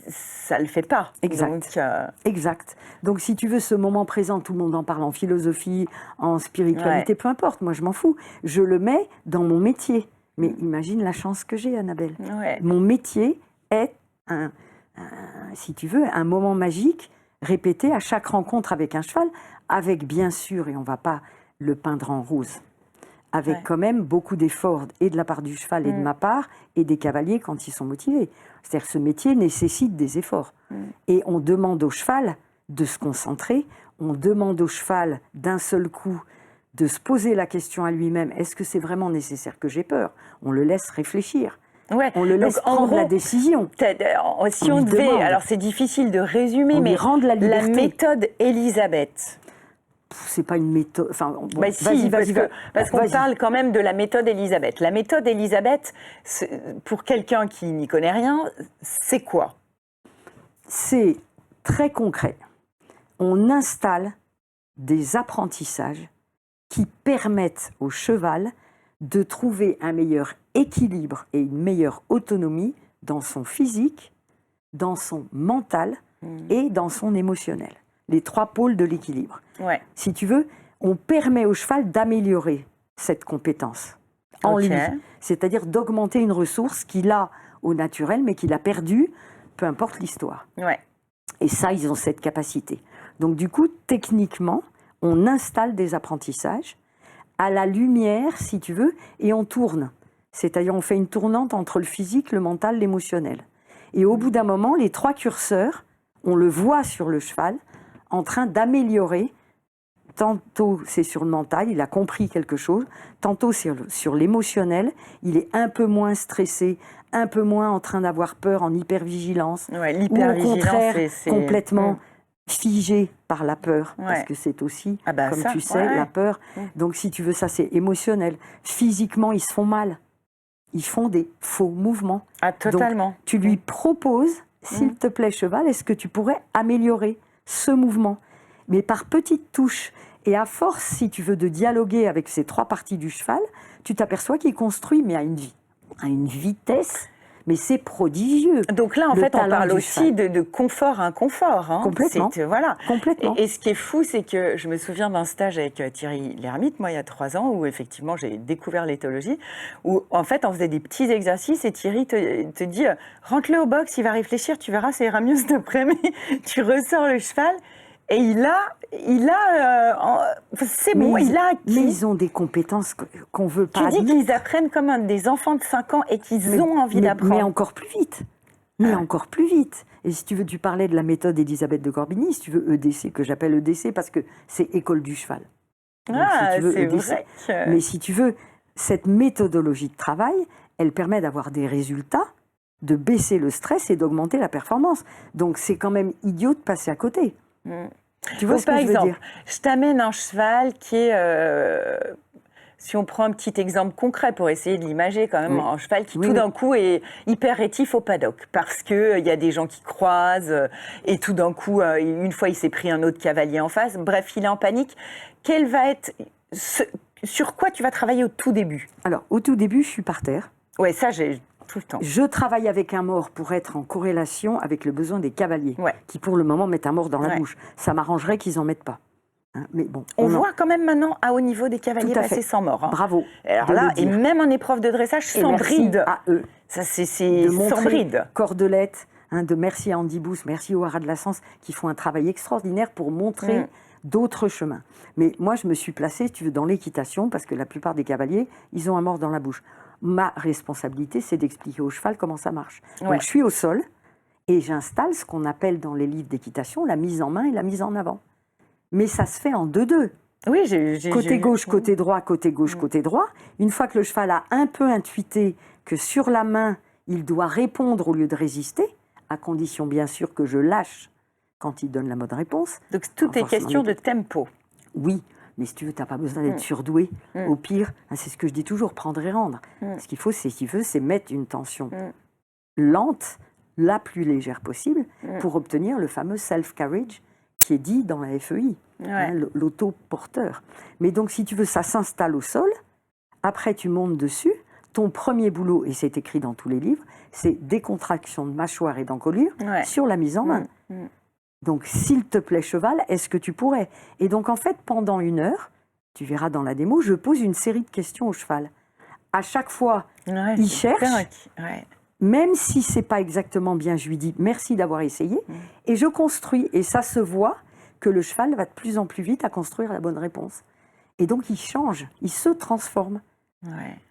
ça ne le fait pas. Exact. Exact. Donc, si tu veux, ce moment présent, tout le monde en parle en philosophie, en spiritualité, peu importe. Moi, je m'en fous. Je le mets dans mon métier. Mais imagine la chance que j'ai, Annabelle. Mon métier est, si tu veux, un moment magique répété à chaque rencontre avec un cheval, avec bien sûr, et on ne va pas le peindre en rose, avec quand même beaucoup d'efforts et de la part du cheval et de ma part, et des cavaliers quand ils sont motivés. C'est-à-dire que ce métier nécessite des efforts. Et on demande au cheval de se concentrer, on demande au cheval d'un seul coup de se poser la question à lui-même, est-ce que c'est vraiment nécessaire que j'ai peur? On le laisse réfléchir. On le laisse prendre la décision. Si on devait, alors c'est difficile de résumer, mais la méthode Elisabeth. C'est pas une méthode. Enfin, bon, parce qu'on parle quand même de la méthode Elisabeth. La méthode Elisabeth, pour quelqu'un qui n'y connaît rien, c'est quoi? C'est très concret. On installe des apprentissages qui permettent au cheval de trouver un meilleur équilibre et une meilleure autonomie dans son physique, dans son mental et dans son émotionnel. Les 3 pôles de l'équilibre. Ouais. Si tu veux, on permet au cheval d'améliorer cette compétence en lui. C'est-à-dire d'augmenter une ressource qu'il a au naturel, mais qu'il a perdue, peu importe l'histoire. Ouais. Et ça, ils ont cette capacité. Donc du coup, techniquement, on installe des apprentissages à la lumière, si tu veux, et on tourne. C'est-à-dire, on fait une tournante entre le physique, le mental, l'émotionnel. Et au bout d'un moment, les 3 curseurs, on le voit sur le cheval, en train d'améliorer. Tantôt, c'est sur le mental, il a compris quelque chose. Tantôt, c'est sur l'émotionnel, il est un peu moins stressé, un peu moins en train d'avoir peur, en hypervigilance. Ouais, ou au contraire, c'est complètement figé par la peur. Ouais. Parce que c'est aussi, comme ça, tu sais, la peur. Donc, si tu veux, ça, c'est émotionnel. Physiquement, ils se font mal. Ils font des faux mouvements. Ah, totalement. Donc, tu lui proposes, s'il te plaît, cheval, est-ce que tu pourrais améliorer ce mouvement, mais par petites touches. Et à force, si tu veux, de dialoguer avec ces 3 parties du cheval, tu t'aperçois qu'il construit, mais à une vitesse, mais c'est prodigieux. Donc là, en Le fait, on talent parle du aussi de confort inconfort. Hein. Complètement. Voilà. Complètement. Et ce qui est fou, c'est que je me souviens d'un stage avec Thierry Lhermitte, moi, il y a 3 ans, où effectivement, j'ai découvert l'éthologie, où en fait, on faisait des petits exercices et Thierry te dit rentre-le au box, il va réfléchir, tu verras, ça ira mieux cet après-midi. Tu ressors le cheval. Et c'est bon, il a acquis. Mais ils ont des compétences qu'on veut pas Tu dis admettre. qu'ils apprennent comme des enfants de 5 ans et qu'ils ont envie d'apprendre. Mais encore plus vite. Mais encore plus vite. Et si tu veux, tu parlais de la méthode Elisabeth de Corbigny, si tu veux, EDC, que j'appelle EDC parce que c'est École du cheval. Donc, si tu veux, c'est EDC. vrai que... Mais si tu veux, cette méthodologie de travail, elle permet d'avoir des résultats, de baisser le stress et d'augmenter la performance. Donc c'est quand même idiot de passer à côté. Tu vois ce que par je veux exemple, dire? je t'amène un cheval qui est, si on prend un petit exemple concret pour essayer de l'imager quand même, un cheval qui tout d'un coup est hyper rétif au paddock parce qu'il y a des gens qui croisent et tout d'un coup, une fois il s'est pris un autre cavalier en face, bref, il est en panique. Quel va être... Sur quoi tu vas travailler au tout début? Alors, au tout début, je suis par terre. Oui, ça, j'ai... Tout le temps. Je travaille avec un mors pour être en corrélation avec le besoin des cavaliers, qui pour le moment mettent un mors dans la bouche. Ça m'arrangerait qu'ils n'en mettent pas. Hein, mais bon, on voit quand même maintenant à haut niveau des cavaliers passer sans mort. Hein. Bravo. Alors là, et même en épreuve de dressage, sans bride. À eux. Ça, c'est sans bride. Cordelette, de merci à Andy Booth, merci au Haras de la Sens, qui font un travail extraordinaire pour montrer d'autres chemins. Mais moi, je me suis placée, si tu veux, dans l'équitation, parce que la plupart des cavaliers, ils ont un mors dans la bouche. Ma responsabilité, c'est d'expliquer au cheval comment ça marche. Donc, je suis au sol et j'installe ce qu'on appelle dans les livres d'équitation la mise en main et la mise en avant. Mais ça se fait en 2-2. Oui, côté gauche, côté droit, côté gauche, côté droit. Une fois que le cheval a un peu intuité que sur la main, il doit répondre au lieu de résister, à condition bien sûr que je lâche quand il donne la bonne réponse. Donc tout est question de tempo. Oui. Mais si tu veux, tu n'as pas besoin d'être surdoué. Au pire, c'est ce que je dis toujours, prendre et rendre. Ce qu'il faut, c'est mettre une tension lente, la plus légère possible, pour obtenir le fameux self-carriage qui est dit dans la FEI, l'auto-porteur. Mais donc, si tu veux, ça s'installe au sol. Après, tu montes dessus. Ton premier boulot, et c'est écrit dans tous les livres, c'est décontraction de mâchoire et d'encolure sur la mise en main. Donc, s'il te plaît, cheval, est-ce que tu pourrais? Et donc, en fait, pendant 1 heure, tu verras dans la démo, je pose une série de questions au cheval. À chaque fois, il cherche, même si c'est pas exactement bien, je lui dis merci d'avoir essayé, et je construis. Et ça se voit que le cheval va de plus en plus vite à construire la bonne réponse. Et donc, il change, il se transforme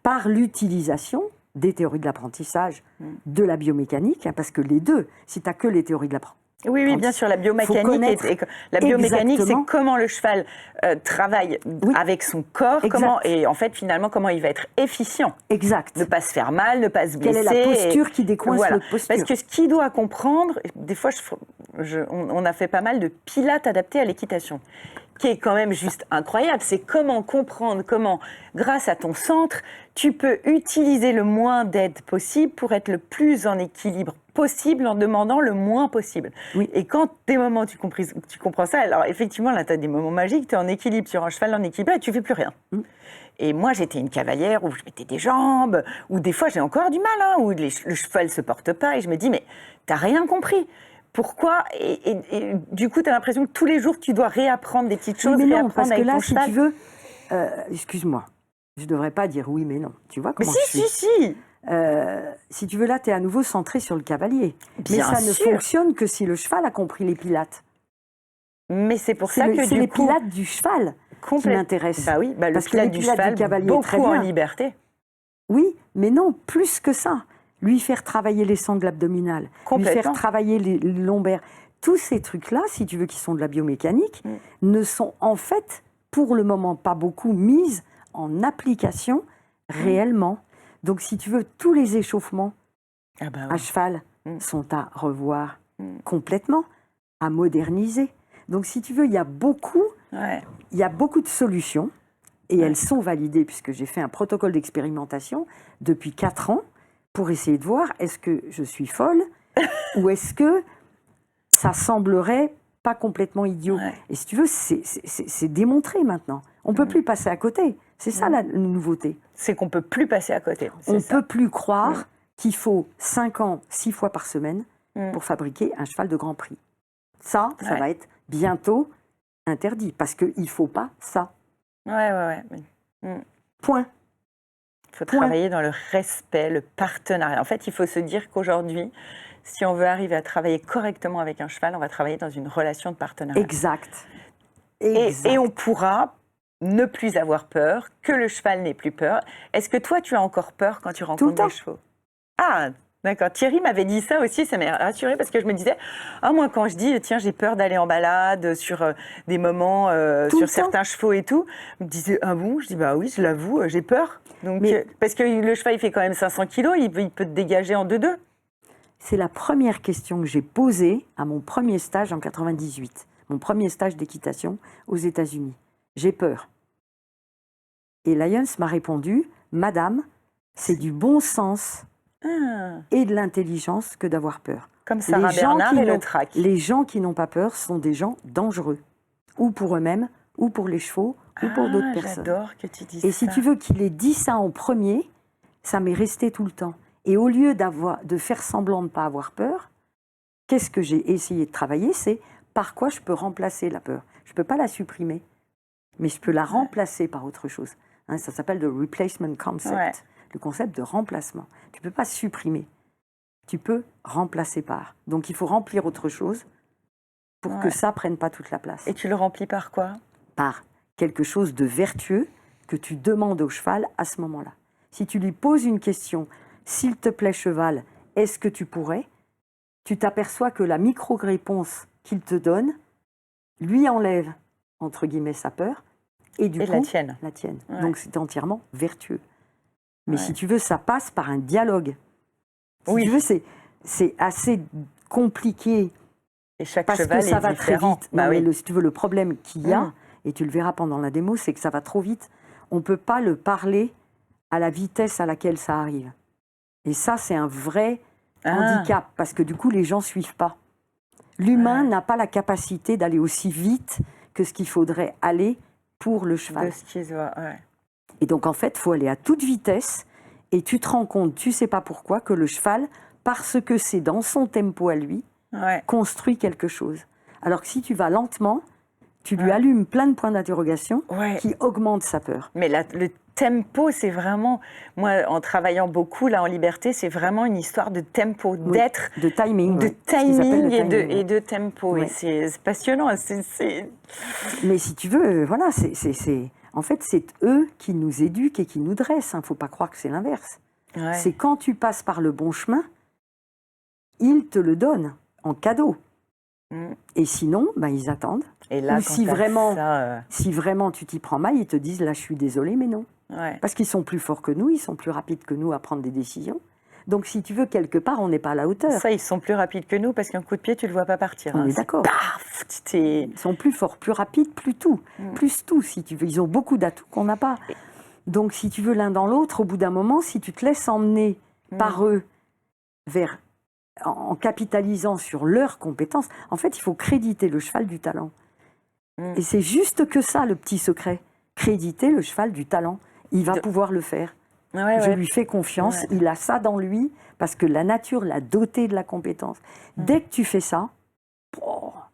par l'utilisation des théories de l'apprentissage, de la biomécanique, parce que les deux, si tu n'as que les théories de l'apprentissage, oui, bien sûr, la biomécanique, c'est comment le cheval travaille avec son corps, et en fait, finalement, comment il va être efficient. Exact. Ne pas se faire mal, ne pas se blesser. Quelle est la posture qui décoince l'autre posture. Parce que ce qu'il doit comprendre, des fois, on a fait pas mal de pilates adaptés à l'équitation, qui est quand même juste incroyable. C'est comment comprendre comment, grâce à ton centre, tu peux utiliser le moins d'aide possible pour être le plus en équilibre possible en demandant le moins possible. Oui. Et quand des moments tu comprends ça, alors effectivement là tu as des moments magiques, tu es en équilibre sur un cheval en équilibre et tu fais plus rien. Et moi j'étais une cavalière où je mettais des jambes, où des fois j'ai encore du mal, hein, où le cheval se porte pas et je me dis mais t'as rien compris. Pourquoi et du coup, tu as l'impression que tous les jours, tu dois réapprendre des petites choses, mais non, réapprendre parce que avec là, ton si cheval. tu veux, excuse-moi, je ne devrais pas dire oui, mais non. Tu vois Mais comment si, je suis. si. Si tu veux, là, tu es à nouveau centré sur le cavalier. Bien mais ça ne sûr. fonctionne que si le cheval a compris les pilates. Mais c'est pour ça que c'est du les coup... pilates du cheval qui m'intéressent. Bah oui, le Parce que pilate les du pilates cheval, du cavalier, beaucoup très en bien. liberté. Oui, mais non, plus que ça. Lui faire travailler les sangles abdominales, lui Complètement. faire travailler les lombaires. Tous ces trucs-là, si tu veux, qui sont de la biomécanique, ne sont en fait, pour le moment, pas beaucoup mises en application réellement. Donc, si tu veux, tous les échauffements à cheval sont à revoir complètement, à moderniser. Donc, si tu veux, il y a beaucoup de solutions, et elles sont validées, puisque j'ai fait un protocole d'expérimentation depuis 4 ans, pour essayer de voir, est-ce que je suis folle, ou est-ce que ça semblerait pas complètement idiot. Et si tu veux, c'est démontré maintenant. On ne peut plus passer à côté. C'est ça la nouveauté. C'est qu'on ne peut plus passer à côté. On ne peut plus croire qu'il faut 5 ans, 6 fois par semaine pour fabriquer un cheval de Grand Prix. Ça va être bientôt interdit, parce qu'il ne faut pas ça. Point. Il faut travailler dans le respect, le partenariat. En fait, il faut se dire qu'aujourd'hui, si on veut arriver à travailler correctement avec un cheval, on va travailler dans une relation de partenariat. Exact. Et on pourra ne plus avoir peur, que le cheval n'ait plus peur. Est-ce que toi, tu as encore peur quand tu rencontres des chevaux? Ah, d'accord. Thierry m'avait dit ça aussi, ça m'a rassurée parce que je me disais, moi quand je dis, tiens, j'ai peur d'aller en balade sur des moments, sur certains chevaux et tout, il me disait, ah bon? Je dis, bah oui, je l'avoue, j'ai peur. Donc, parce que le cheval, il fait quand même 500 kilos, il peut te dégager en 2-2. C'est la première question que j'ai posée à mon premier stage en 98, mon premier stage d'équitation aux États-Unis. J'ai peur. Et Lyons m'a répondu, Madame, c'est du bon sens et de l'intelligence que d'avoir peur. Comme Sarah Bernard et le track. Les gens qui n'ont pas peur sont des gens dangereux, ou pour eux-mêmes, ou pour les chevaux, ou pour d'autres personnes. J'adore que tu dises ça. Et si tu veux qu'il ait dit ça en premier, ça m'est resté tout le temps. Et au lieu de faire semblant de ne pas avoir peur, qu'est-ce que j'ai essayé de travailler? C'est par quoi je peux remplacer la peur. Je ne peux pas la supprimer, mais je peux la remplacer par autre chose. Ça s'appelle le replacement concept, le concept de remplacement. Tu ne peux pas supprimer, tu peux remplacer par. Donc il faut remplir autre chose pour que ça ne prenne pas toute la place. Et tu le remplis par quoi? Par quelque chose de vertueux que tu demandes au cheval à ce moment-là. Si tu lui poses une question, s'il te plaît cheval, est-ce que tu pourrais? Tu t'aperçois que la micro-réponse qu'il te donne lui enlève, entre guillemets, sa peur, et du coup, la tienne. Ouais. Donc c'est entièrement vertueux. Mais si tu veux, ça passe par un dialogue. Si tu veux, c'est assez compliqué. Et chaque parce cheval que ça est va différent. très vite. Mais si tu veux, le problème qu'il y a, et tu le verras pendant la démo, c'est que ça va trop vite. On ne peut pas le parler à la vitesse à laquelle ça arrive. Et ça, c'est un vrai handicap, parce que du coup, les gens ne suivent pas. L'humain n'a pas la capacité d'aller aussi vite que ce qu'il faudrait aller pour le cheval. Et donc, en fait, il faut aller à toute vitesse, et tu te rends compte, tu ne sais pas pourquoi, que le cheval, parce que c'est dans son tempo à lui, construit quelque chose. Alors que si tu vas lentement, tu lui allumes plein de points d'interrogation qui augmentent sa peur. Mais le tempo, c'est vraiment... Moi, en travaillant beaucoup, là, en liberté, c'est vraiment une histoire de tempo, d'être... De timing. De timing et de tempo. Et c'est passionnant. Mais si tu veux, voilà, en fait, c'est eux qui nous éduquent et qui nous dressent. Il ne faut pas croire que c'est l'inverse. C'est quand tu passes par le bon chemin, ils te le donnent en cadeau. Et sinon, ils attendent. Et là, ou si vraiment tu t'y prends mal, ils te disent, là, je suis désolée, mais non. Parce qu'ils sont plus forts que nous, ils sont plus rapides que nous à prendre des décisions. Donc, si tu veux, quelque part, on n'est pas à la hauteur. Ça, ils sont plus rapides que nous parce qu'un coup de pied, tu le vois pas partir. On est d'accord. Paf, Ils sont plus forts, plus rapides, plus tout. Plus tout, si tu veux. Ils ont beaucoup d'atouts qu'on n'a pas. Donc, si tu veux, l'un dans l'autre, au bout d'un moment, si tu te laisses emmener par eux en capitalisant sur leurs compétences, en fait, il faut créditer le cheval du talent. Et c'est juste que ça, le petit secret. Créditer le cheval du talent. Il va pouvoir le faire. Je lui fais confiance. Il a ça dans lui parce que la nature l'a doté de la compétence. Dès que tu fais ça,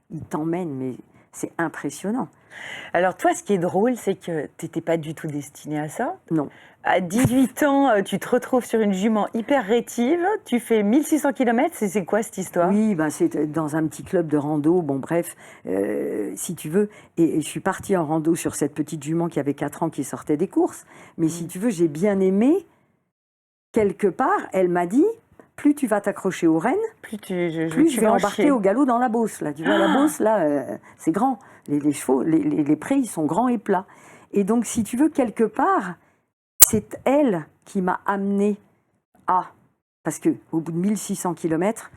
il t'emmène, mais c'est impressionnant. Alors toi, ce qui est drôle, c'est que tu n'étais pas du tout destinée à ça. Non. À 18 ans, tu te retrouves sur une jument hyper rétive, tu fais 1600 km, c'est quoi cette histoire? Oui, c'est dans un petit club de rando, bon bref, si tu veux. Et je suis partie en rando sur cette petite jument qui avait 4 ans, qui sortait des courses. Mais si tu veux, j'ai bien aimé, quelque part, elle m'a dit, plus tu vas t'accrocher aux rênes, plus je vais embarquer au galop dans la Beauce. Là. Tu vois, la Beauce, là, c'est grand. Les chevaux, les prés, ils sont grands et plats. Et donc, si tu veux, quelque part, c'est elle qui m'a amenée à... Parce qu'au bout de 1600 km...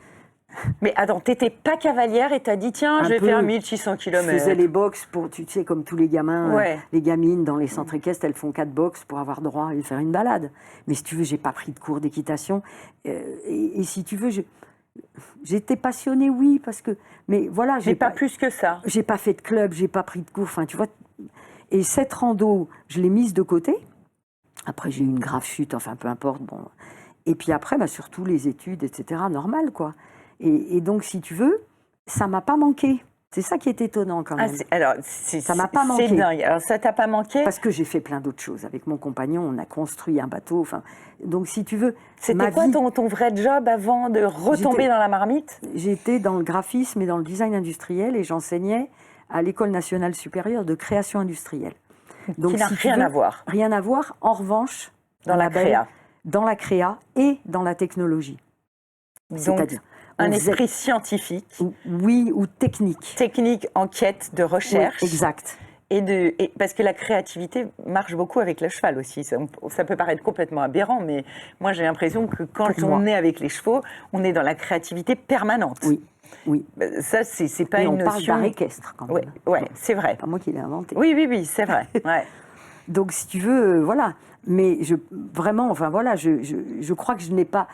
Mais attends, t'étais pas cavalière et t'as dit, tiens, je vais faire 1600 km. Je faisais les box pour, tu sais, comme tous les gamins, les gamines dans les centres équestres, elles font 4 box pour avoir droit à faire une balade. Mais si tu veux, j'ai pas pris de cours d'équitation. Et si tu veux, j'étais passionnée, oui, parce que... Mais voilà, j'ai pas plus que ça. J'ai pas fait de club, j'ai pas pris de cours, enfin, tu vois. Et cette rando, je l'ai mise de côté. Après, j'ai eu une grave chute, enfin, peu importe, bon. Et puis après, surtout les études, etc., normal, quoi. Et donc, si tu veux, ça m'a pas manqué. C'est ça qui est étonnant, quand même. Ça m'a pas manqué. C'est dingue. Alors, ça t'a pas manqué? Parce que j'ai fait plein d'autres choses. Avec mon compagnon, on a construit un bateau. Enfin, donc, si tu veux... C'était quoi ton vrai job avant de retomber dans la marmite? J'étais dans le graphisme et dans le design industriel et j'enseignais à l'École nationale supérieure de création industrielle. Donc, qui n'a rien à voir. Rien à voir. En revanche, dans la créa. Dans la créa et dans la technologie. C'est-à-dire... Un esprit scientifique. Oui, ou technique. Technique, enquête, de recherche. Oui, exact. Et parce que la créativité marche beaucoup avec le cheval aussi. Ça peut paraître complètement aberrant, mais moi j'ai l'impression que quand on est avec les chevaux, on est dans la créativité permanente. Oui. Oui. Ça, c'est pas une notion... on parle d'art équestre quand même. Oui, c'est vrai. C'est pas moi qui l'ai inventé. Oui, c'est vrai. Ouais. Donc si tu veux, voilà. Mais vraiment, enfin voilà, je crois que je n'ai pas...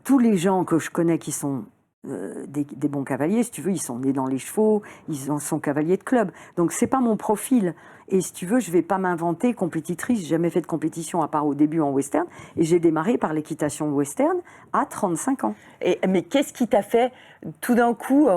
tous les gens que je connais qui sont des bons cavaliers, si tu veux, ils sont nés dans les chevaux, ils sont cavaliers de club. Donc, c'est pas mon profil. Et si tu veux, je vais pas m'inventer compétitrice. J'ai jamais fait de compétition à part au début en western. Et j'ai démarré par l'équitation western à 35 ans. Mais qu'est-ce qui t'a fait tout d'un coup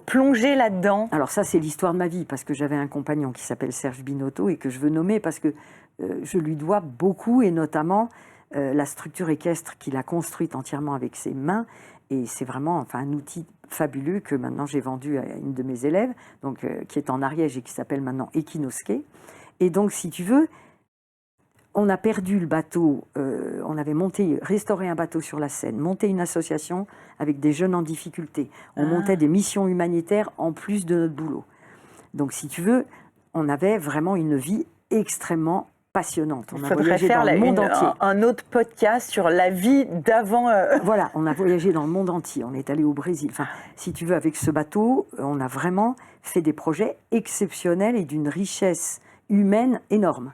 plonger là-dedans? Alors ça, c'est l'histoire de ma vie, parce que j'avais un compagnon qui s'appelle Serge Binotto et que je veux nommer parce que je lui dois beaucoup, et notamment la structure équestre qu'il a construite entièrement avec ses mains. Et c'est vraiment un outil fabuleux que maintenant j'ai vendu à une de mes élèves, donc, qui est en Ariège et qui s'appelle maintenant Equinoske. Et donc, si tu veux, on a perdu le bateau, on avait restauré un bateau sur la Seine, monté une association avec des jeunes en difficulté. On montait des missions humanitaires en plus de notre boulot. Donc, si tu veux, on avait vraiment une vie extrêmement passionnante. Il faudrait faire un autre podcast sur la vie d'avant. Voilà, on a voyagé dans le monde entier. On est allé au Brésil. Enfin, si tu veux, avec ce bateau, on a vraiment fait des projets exceptionnels et d'une richesse humaine énorme.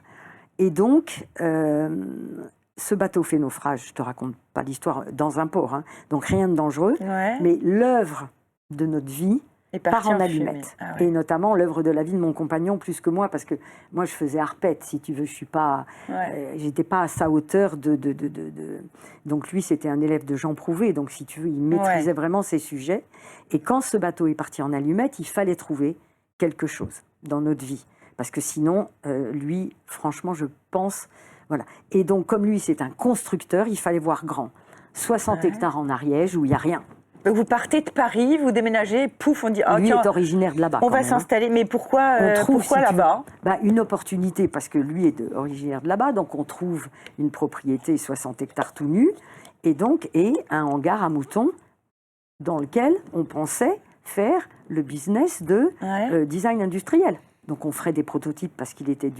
Et donc, ce bateau fait naufrage. Je te raconte pas l'histoire, dans un port, hein, donc rien de dangereux. Ouais. Mais l'œuvre de notre vie part en allumettes. Ah ouais. Et notamment l'œuvre de la vie de mon compagnon plus que moi, parce que moi je faisais arpette, si tu veux, je suis pas, j'étais pas à sa hauteur donc lui c'était un élève de Jean Prouvé, donc si tu veux, il maîtrisait vraiment ses sujets. Et quand ce bateau est parti en allumettes, il fallait trouver quelque chose dans notre vie, parce que sinon, lui, franchement, je pense, voilà. Et donc comme lui c'est un constructeur, il fallait voir grand. 60 hectares en Ariège où il y a rien. Donc vous partez de Paris, vous déménagez, pouf, on dit... Lui est originaire de là-bas. On va s'installer, mais pourquoi là-bas? Une opportunité, parce que lui est originaire de là-bas, donc on trouve une propriété 60 hectares tout nu, et un hangar à moutons dans lequel on pensait faire le business de design industriel. Donc on ferait des prototypes parce qu'il était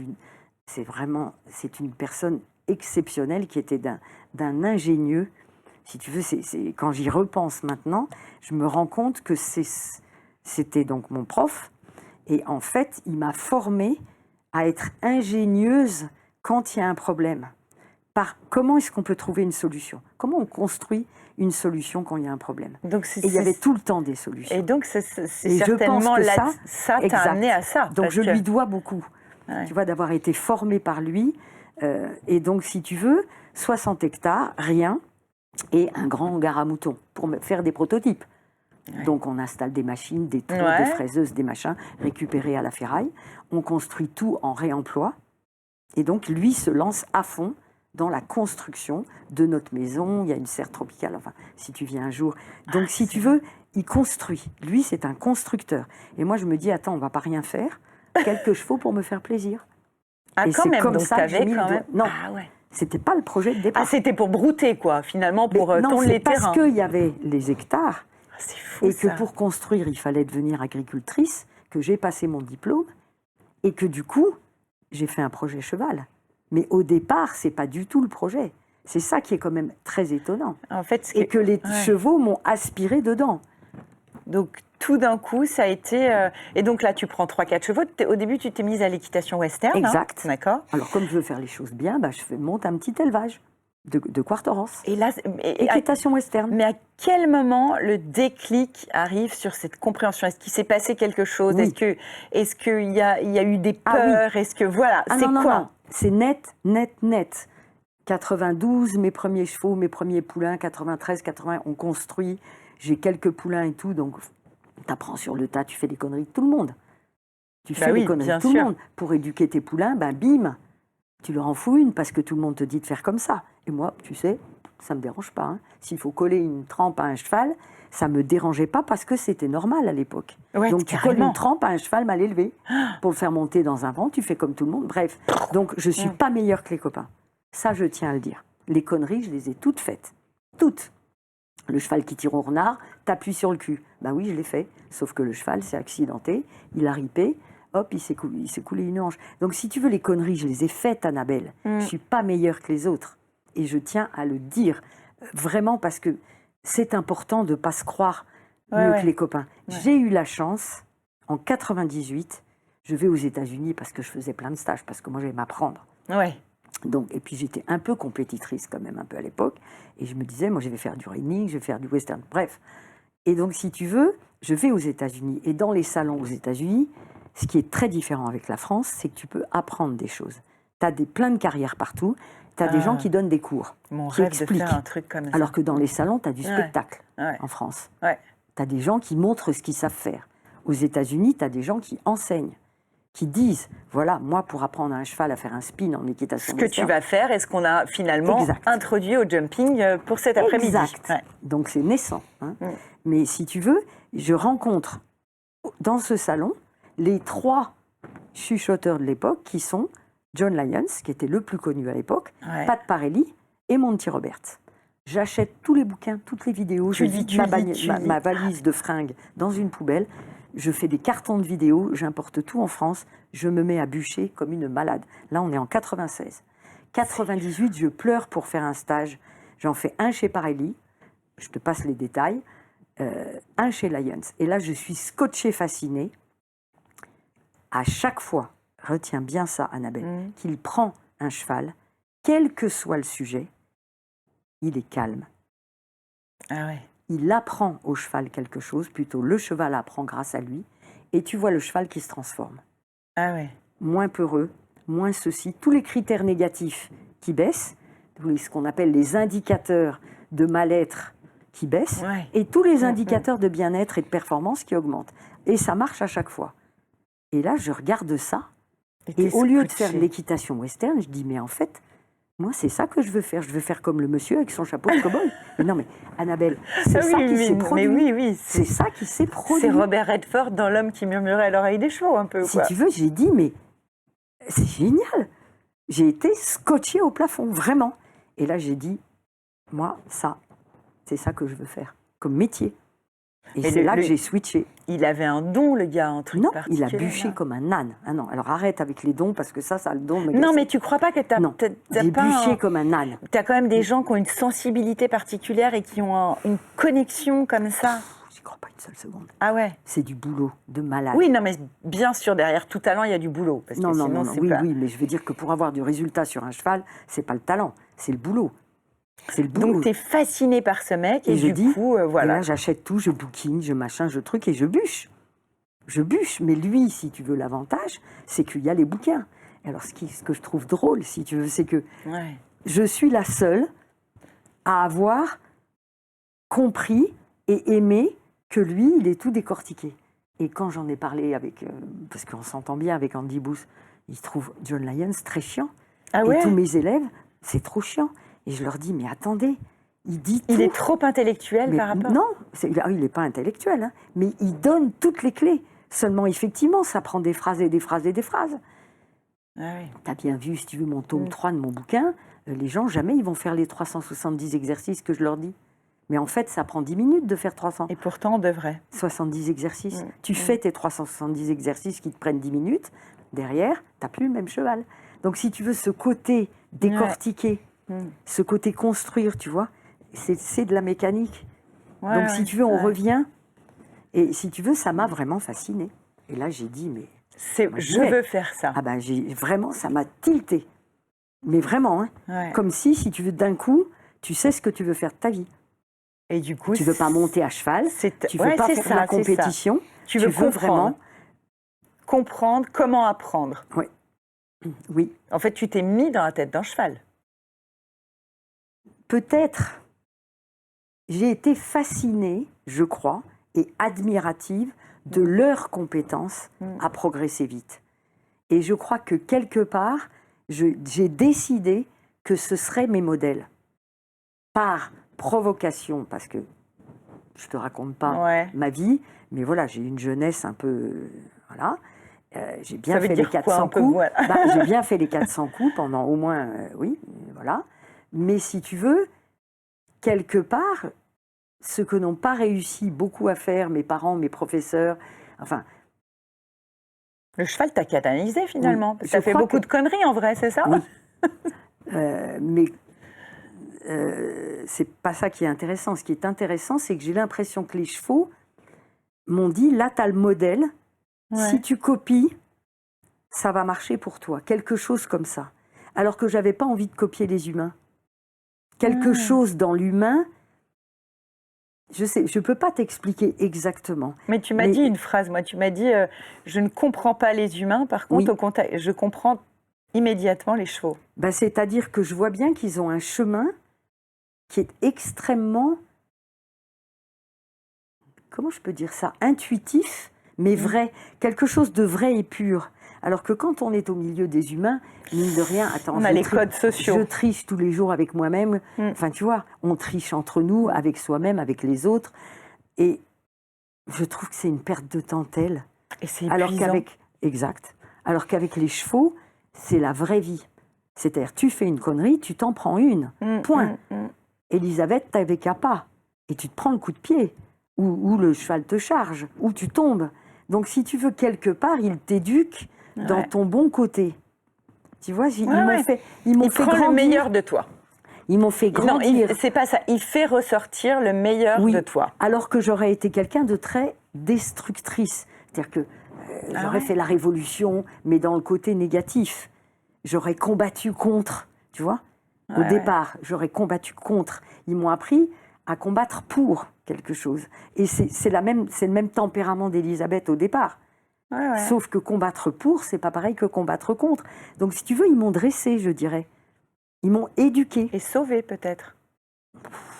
c'est une personne exceptionnelle qui était d'un ingénieux. si tu veux, quand j'y repense maintenant, je me rends compte que c'était donc mon prof. Et en fait, il m'a formée à être ingénieuse quand il y a un problème. Comment est-ce qu'on peut trouver une solution? Comment on construit une solution quand il y a un problème? Donc et il y avait tout le temps des solutions. Et donc, c'est Et certainement je pense que ça t'a amené à ça. Donc, je lui dois beaucoup, tu vois, d'avoir été formée par lui. Et donc, si tu veux, 60 hectares, rien, et un grand hangar à moutons pour faire des prototypes. Ouais. Donc, on installe des machines, des trous, des fraiseuses, des machins, récupérés à la ferraille. On construit tout en réemploi. Et donc, lui se lance à fond dans la construction de notre maison. Il y a une serre tropicale, enfin, si tu viens un jour. Donc, si tu veux, il construit. Lui, c'est un constructeur. Et moi, je me dis, attends, on ne va pas rien faire. Quelques chevaux pour me faire plaisir. Ah, et quand c'est même, comme donc ça que j'ai mis quand même... Non, ah, ouais. C'était pas le projet de départ. Ah, c'était pour brouter, quoi, finalement, pour tondre les terrains. Parce qu'il y avait les hectares. C'est fou, et que pour construire, il fallait devenir agricultrice, que j'ai passé mon diplôme, et que du coup, j'ai fait un projet cheval. Mais au départ, c'est pas du tout le projet. C'est ça qui est quand même très étonnant. En fait, et que les chevaux m'ont aspiré dedans. Donc, tout d'un coup, ça a été... Et donc là, tu prends 3-4 chevaux. Au début, tu t'es mise à l'équitation western. Exact. Hein, d'accord. Alors, comme je veux faire les choses bien, je monte un petit élevage de quarteros. Et là, équitation western. Mais à quel moment le déclic arrive sur cette compréhension? Est-ce qu'il s'est passé quelque chose? Oui. Est-ce qu'il y a eu des peurs? Oui. Est-ce que voilà, c'est non, quoi? Non. C'est net. 92, mes premiers chevaux, mes premiers poulains. 93, 80, on construit. J'ai quelques poulains et tout, donc t'apprends sur le tas, tu fais des conneries de tout le monde. Tu fais des conneries de tout le monde. Pour éduquer tes poulains, bim, tu leur en fous une parce que tout le monde te dit de faire comme ça. Et moi, tu sais, ça me dérange pas. Hein. S'il faut coller une trempe à un cheval, ça me dérangeait pas parce que c'était normal à l'époque. Ouais, donc tu colles une trempe à un cheval mal élevé. Pour le faire monter dans un vent, tu fais comme tout le monde. Bref, donc je suis pas meilleure que les copains. Ça, je tiens à le dire. Les conneries, je les ai toutes faites. Toutes. Le cheval qui tire au renard, t'appuies sur le cul. Ben oui, je l'ai fait. Sauf que le cheval s'est accidenté, il a ripé, hop, il s'est coulé une hanche. Donc si tu veux, les conneries, je les ai faites, Annabelle. Je ne suis pas meilleure que les autres. Et je tiens à le dire, vraiment, parce que c'est important de ne pas se croire mieux que les copains. Ouais. J'ai eu la chance, en 98, je vais aux États-Unis parce que je faisais plein de stages, parce que moi, j'aimais m'apprendre. Ouais. Donc, et puis j'étais un peu compétitrice quand même, un peu à l'époque. Et je me disais, moi, je vais faire du reining, je vais faire du western. Bref. Et donc, si tu veux, je vais aux États-Unis. Et dans les salons aux États-Unis, ce qui est très différent avec la France, c'est que tu peux apprendre des choses. Tu as plein de carrières partout. Tu as des gens qui donnent des cours. Mon qui rêve expliquent. de faire un truc comme ça. Alors que dans les salons, tu as du spectacle en France. Ouais. Tu as des gens qui montrent ce qu'ils savent faire. Aux États-Unis, tu as des gens qui enseignent, qui disent, voilà, moi, pour apprendre un cheval à faire un spin en équitation... Ce que tu vas faire est ce qu'on a finalement introduit au jumping pour cet après-midi. Exact. Ouais. Donc, c'est naissant. Hein. Mais si tu veux, je rencontre dans ce salon les 3 chuchoteurs de l'époque qui sont John Lyons, qui était le plus connu à l'époque, Pat Parelli et Monty Roberts. J'achète tous les bouquins, toutes les vidéos, je vide ma valise de fringues dans une poubelle, je fais des cartons de vidéos, j'importe tout en France, je me mets à bûcher comme une malade. Là, on est en 96. 98, je pleure pour faire un stage. J'en fais un chez Parelli, je te passe les détails, un chez Lyons. Et là, je suis scotchée, fascinée. À chaque fois, retiens bien ça, Annabelle, qu'il prend un cheval, quel que soit le sujet, il est calme. Ah ouais. Il apprend au cheval quelque chose, plutôt le cheval apprend grâce à lui, et tu vois le cheval qui se transforme. Ah ouais. Moins peureux, moins ceci, tous les critères négatifs qui baissent, ce qu'on appelle les indicateurs de mal-être qui baissent, et tous les indicateurs de bien-être et de performance qui augmentent. Et ça marche à chaque fois. Et là, je regarde ça, et au lieu de faire de l'équitation western, je dis, mais en fait, moi, c'est ça que je veux faire. Je veux faire comme le monsieur avec son chapeau de cow-boy. Mais non, mais Annabelle, c'est ça qui s'est produit. Mais oui, c'est ça qui s'est produit. C'est Robert Redford dans L'homme qui murmurait à l'oreille des chevaux, un peu. Si tu veux, j'ai dit, mais c'est génial. J'ai été scotchée au plafond, vraiment. Et là, j'ai dit, moi, ça, c'est ça que je veux faire, comme métier. Et Mais c'est là que j'ai switché. Il avait un don, le gars, un truc Non, il particulier. a bûché là. comme un âne. Ah non, alors arrête avec les dons, parce que ça le don me Non, gasse. mais tu crois pas que Non, j'ai bûché comme un âne. T'as quand même des gens qui ont une sensibilité particulière et qui ont une connexion comme ça. J'y crois pas une seule seconde. Ah ouais. C'est du boulot, de malade. Oui, non, mais bien sûr, derrière tout talent, il y a du boulot. Parce que Non, sinon, c'est oui, pas... oui, mais je veux dire que pour avoir du résultat sur un cheval, c'est pas le talent, c'est le boulot. C'est le boulot. Donc, tu es fasciné par ce mec et je du dis, coup, et voilà. là, j'achète tout, je bouquine, je machin, je truc et je bûche. Je bûche, mais lui, si tu veux l'avantage, c'est qu'il y a les bouquins. Alors, ce que je trouve drôle, si tu veux, c'est que Ouais. je suis la seule à avoir compris et aimé que lui, il est tout décortiqué. Et quand j'en ai parlé avec, parce qu'on s'entend bien avec Andy Booth, il trouve John Lyons très chiant. Ah Et ouais. tous mes élèves, c'est trop chiant. Et je leur dis, mais attendez, il dit tout. Il est trop intellectuel Mais par rapport. non, il n'est pas intellectuel, hein, mais il donne toutes les clés. Seulement, effectivement, ça prend des phrases et des phrases et des phrases. Ah oui. Tu as bien vu, si tu veux, mon tome 3 de mon bouquin, les gens, jamais ils vont faire les 370 exercices que je leur dis. Mais en fait, ça prend 10 minutes de faire Et pourtant, on devrait. 370 exercices. Tu fais tes 370 exercices qui te prennent 10 minutes, derrière, tu n'as plus le même cheval. Donc, si tu veux, ce côté décortiquer, ce côté construire, tu vois, c'est de la mécanique. Ouais, Donc, si tu veux, on ouais. revient. Et si tu veux, ça m'a vraiment fascinée. Et là, j'ai dit, mais... Je veux faire ça. Ah ben, vraiment, ça m'a tilté. Mais vraiment, hein. Ouais. Comme si tu veux, d'un coup, tu sais ce que tu veux faire de ta vie. Et du coup, Tu veux pas monter à cheval, tu veux ouais, pas c'est faire ça, de la c'est ça. compétition. Tu veux comprendre. vraiment... Comprendre comment apprendre. Oui, En fait, tu t'es mis dans la tête d'un cheval. peut-être. J'ai été fascinée, je crois, et admirative de leurs compétences à progresser vite. Et je crois que quelque part, j'ai décidé que ce seraient mes modèles. Par provocation, parce que je te raconte pas ma vie, mais voilà, j'ai eu une jeunesse un peu... voilà. J'ai bien fait les 400 coups. J'ai bien fait les 400 coups pendant au moins... oui, voilà. Mais si tu veux, quelque part, ce que n'ont pas réussi beaucoup à faire mes parents, mes professeurs, enfin... Le cheval t'a catalysé finalement. Oui, Tu as fait beaucoup de conneries en vrai, c'est ça? Oui. Mais c'est pas ça qui est intéressant. Ce qui est intéressant, c'est que j'ai l'impression que les chevaux m'ont dit, là, tu as le modèle. Ouais. Si tu copies, ça va marcher pour toi. Quelque chose comme ça. Alors que j'avais pas envie de copier les humains. Quelque chose dans l'humain, je peux pas t'expliquer exactement. Mais tu m'as dit une phrase, moi, tu m'as dit je ne comprends pas les humains, par contre, au contraire, je comprends immédiatement les chevaux. Ben, c'est-à-dire que je vois bien qu'ils ont un chemin qui est extrêmement, comment je peux dire ça, intuitif, mais vrai, quelque chose de vrai et pur. Alors que quand on est au milieu des humains, mine de rien, attends, on a les codes sociaux. Je triche tous les jours avec moi-même. Enfin, tu vois, on triche entre nous, avec soi-même, avec les autres. Et je trouve que c'est une perte de temps telle. Et c'est épuisant. Exact. Alors qu'avec les chevaux, c'est la vraie vie. C'est-à-dire, tu fais une connerie, tu t'en prends une. Point. Elisabeth, t'avais qu'à pas. Et tu te prends le coup de pied. Ou le cheval te charge. Ou tu tombes. Donc, si tu veux, quelque part, il t'éduque dans ton bon côté. Tu vois, ils m'ont fait grandir. Le meilleur de toi. Ils m'ont fait grandir. Non, c'est pas ça. Il fait ressortir le meilleur de toi. Alors que j'aurais été quelqu'un de très destructrice. C'est-à-dire que j'aurais fait la révolution, mais dans le côté négatif. J'aurais combattu contre, tu vois. Au départ, j'aurais combattu contre. Ils m'ont appris à combattre pour quelque chose. Et c'est le même tempérament d'Elisabeth au départ. Sauf que combattre pour, c'est pas pareil que combattre contre. Donc, si tu veux, ils m'ont dressé, je dirais. Ils m'ont éduqué. Et sauvé, peut-être.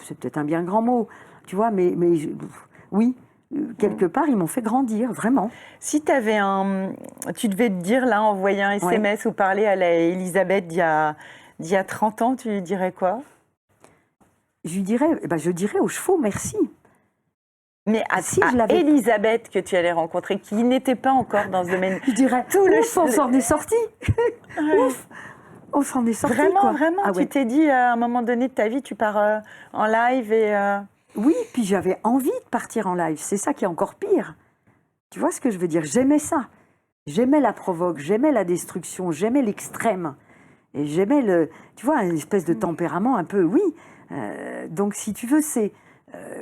C'est peut-être un bien grand mot, tu vois, mais oui, quelque part, ils m'ont fait grandir, vraiment. Si tu devais te dire, là, envoyer un SMS ou parler à Elisabeth d'il y a 30 ans, tu lui dirais quoi? Je dirais aux chevaux, merci. Mais à Elisabeth que tu allais rencontrer, qui n'était pas encore dans ce domaine. Je dirais, on s'en est sorti. Ouf, on s'en est sorti. Vraiment, quoi. vraiment, tu t'es dit, à un moment donné de ta vie, tu pars en live et... Oui, puis j'avais envie de partir en live. C'est ça qui est encore pire. Tu vois ce que je veux dire? J'aimais ça. J'aimais la provoque, j'aimais la destruction, j'aimais l'extrême. Et j'aimais tu vois, une espèce de tempérament un peu, oui. Donc si tu veux,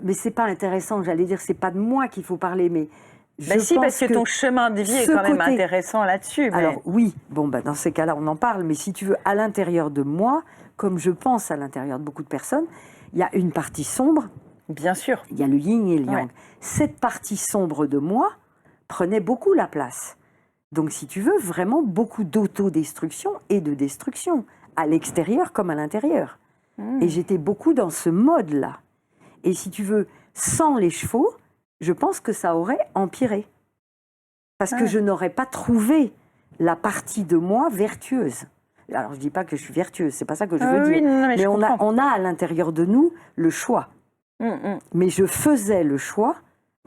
mais c'est pas intéressant, j'allais dire, c'est pas de moi qu'il faut parler, mais Bah si, parce que ton chemin de vie est quand même intéressant là-dessus. Mais... Alors oui, bon, bah, dans ces cas-là, on en parle, mais si tu veux, à l'intérieur de moi, comme je pense à l'intérieur de beaucoup de personnes, il y a une partie sombre. Bien sûr. Il y a le yin et le yang. Ouais. Cette partie sombre de moi prenait beaucoup la place. Donc, si tu veux, vraiment beaucoup d'autodestruction et de destruction, à l'extérieur comme à l'intérieur. Et j'étais beaucoup dans ce mode-là. Et si tu veux, sans les chevaux, je pense que ça aurait empiré. Parce que je n'aurais pas trouvé la partie de moi vertueuse. Alors, je ne dis pas que je suis vertueuse, c'est pas ça que je veux dire. Oui, non, mais on a à l'intérieur de nous le choix. Mais je faisais le choix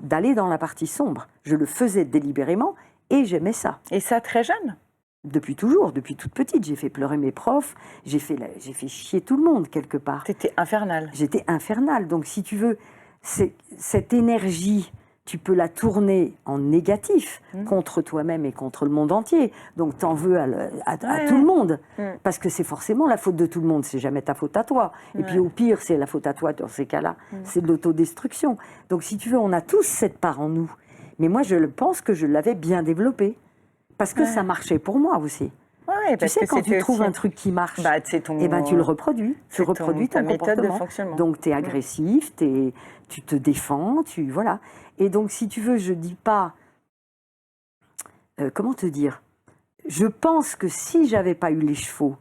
d'aller dans la partie sombre. Je le faisais délibérément et j'aimais ça. Et ça très jeune? Depuis toujours, depuis toute petite. J'ai fait pleurer mes profs, j'ai fait chier tout le monde quelque part. T'étais infernale. J'étais infernale. Donc si tu veux, cette énergie, tu peux la tourner en négatif contre toi-même et contre le monde entier. Donc t'en veux à tout le monde. Parce que c'est forcément la faute de tout le monde, c'est jamais ta faute à toi. Et puis au pire, c'est la faute à toi dans ces cas-là. C'est de l'autodestruction. Donc si tu veux, on a tous cette part en nous. Mais moi, je pense que je l'avais bien développée. Parce que ça marchait pour moi aussi. Ouais, tu sais, quand tu trouves un truc qui marche, bah, tu le reproduis. Tu reproduis ton méthode de comportement. fonctionnement. Donc, tu es agressif, tu te défends, voilà. Et donc, si tu veux, je dis pas... comment te dire? Je pense que si j'avais pas eu les chevaux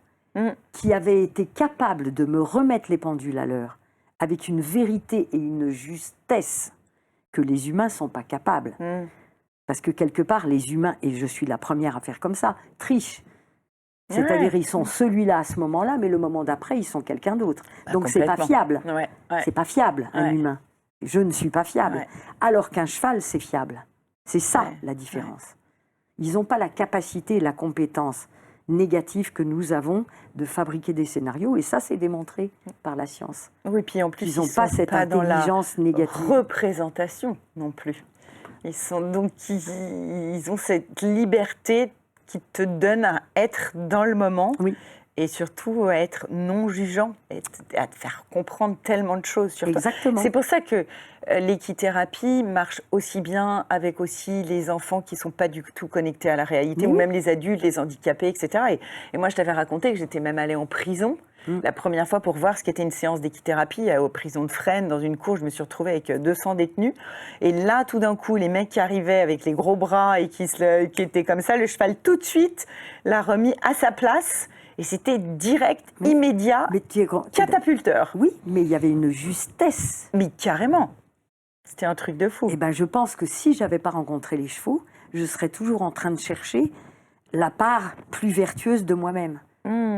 qui avaient été capables de me remettre les pendules à l'heure, avec une vérité et une justesse que les humains sont pas capables... Parce que quelque part, les humains, et je suis la première à faire comme ça, trichent. C'est-à-dire, ils sont celui-là à ce moment-là, mais le moment d'après, ils sont quelqu'un d'autre. Donc, c'est pas fiable. C'est pas fiable, un humain. Je ne suis pas fiable. Alors qu'un cheval, c'est fiable. C'est ça, la différence. Ils n'ont pas la capacité, la compétence négative que nous avons de fabriquer des scénarios. Et ça, c'est démontré par la science. Oui, puis en plus, ils n'ont pas cette intelligence négative. Représentation non plus. Ils ont cette liberté qui te donne à être dans le moment et surtout à être non jugeant et à te faire comprendre tellement de choses sur toi. C'est pour ça que l'équithérapie marche aussi bien avec aussi les enfants qui ne sont pas du tout connectés à la réalité ou même les adultes, les handicapés, etc. Et moi, je t'avais raconté que j'étais même allée en prison la première fois pour voir ce qu'était une séance d'équithérapie aux prisons de Fresnes. Dans une cour, je me suis retrouvée avec 200 détenus. Et là, tout d'un coup, les mecs qui arrivaient avec les gros bras et qui étaient comme ça, le cheval tout de suite l'a remis à sa place. Et c'était direct, immédiat, catapulteur. Oui, mais il y avait une justesse. Mais carrément. C'était un truc de fou. Eh ben, je pense que si j'avais pas rencontré les chevaux, je serais toujours en train de chercher la part plus vertueuse de moi-même.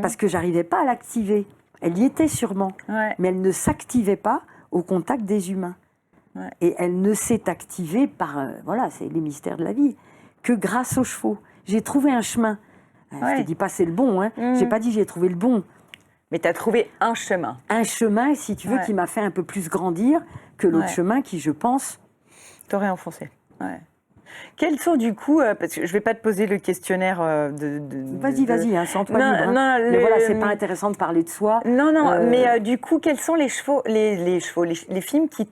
Parce que j'arrivais pas à l'activer. Elle y était sûrement, mais elle ne s'activait pas au contact des humains. Et elle ne s'est activée par, voilà, c'est les mystères de la vie, que grâce aux chevaux. J'ai trouvé un chemin. Je te dis pas c'est le bon, hein. J'ai pas dit j'ai trouvé le bon. Mais tu as trouvé un chemin. Un chemin, si tu veux, qui m'a fait un peu plus grandir que l'autre chemin qui, je pense... T'aurais enfoncé. Quels sont du coup, parce que je ne vais pas te poser le questionnaire Vas-y, hein, sens-toi libre. Mais voilà, c'est pas intéressant de parler de soi. Non, mais du coup, quels sont les films qui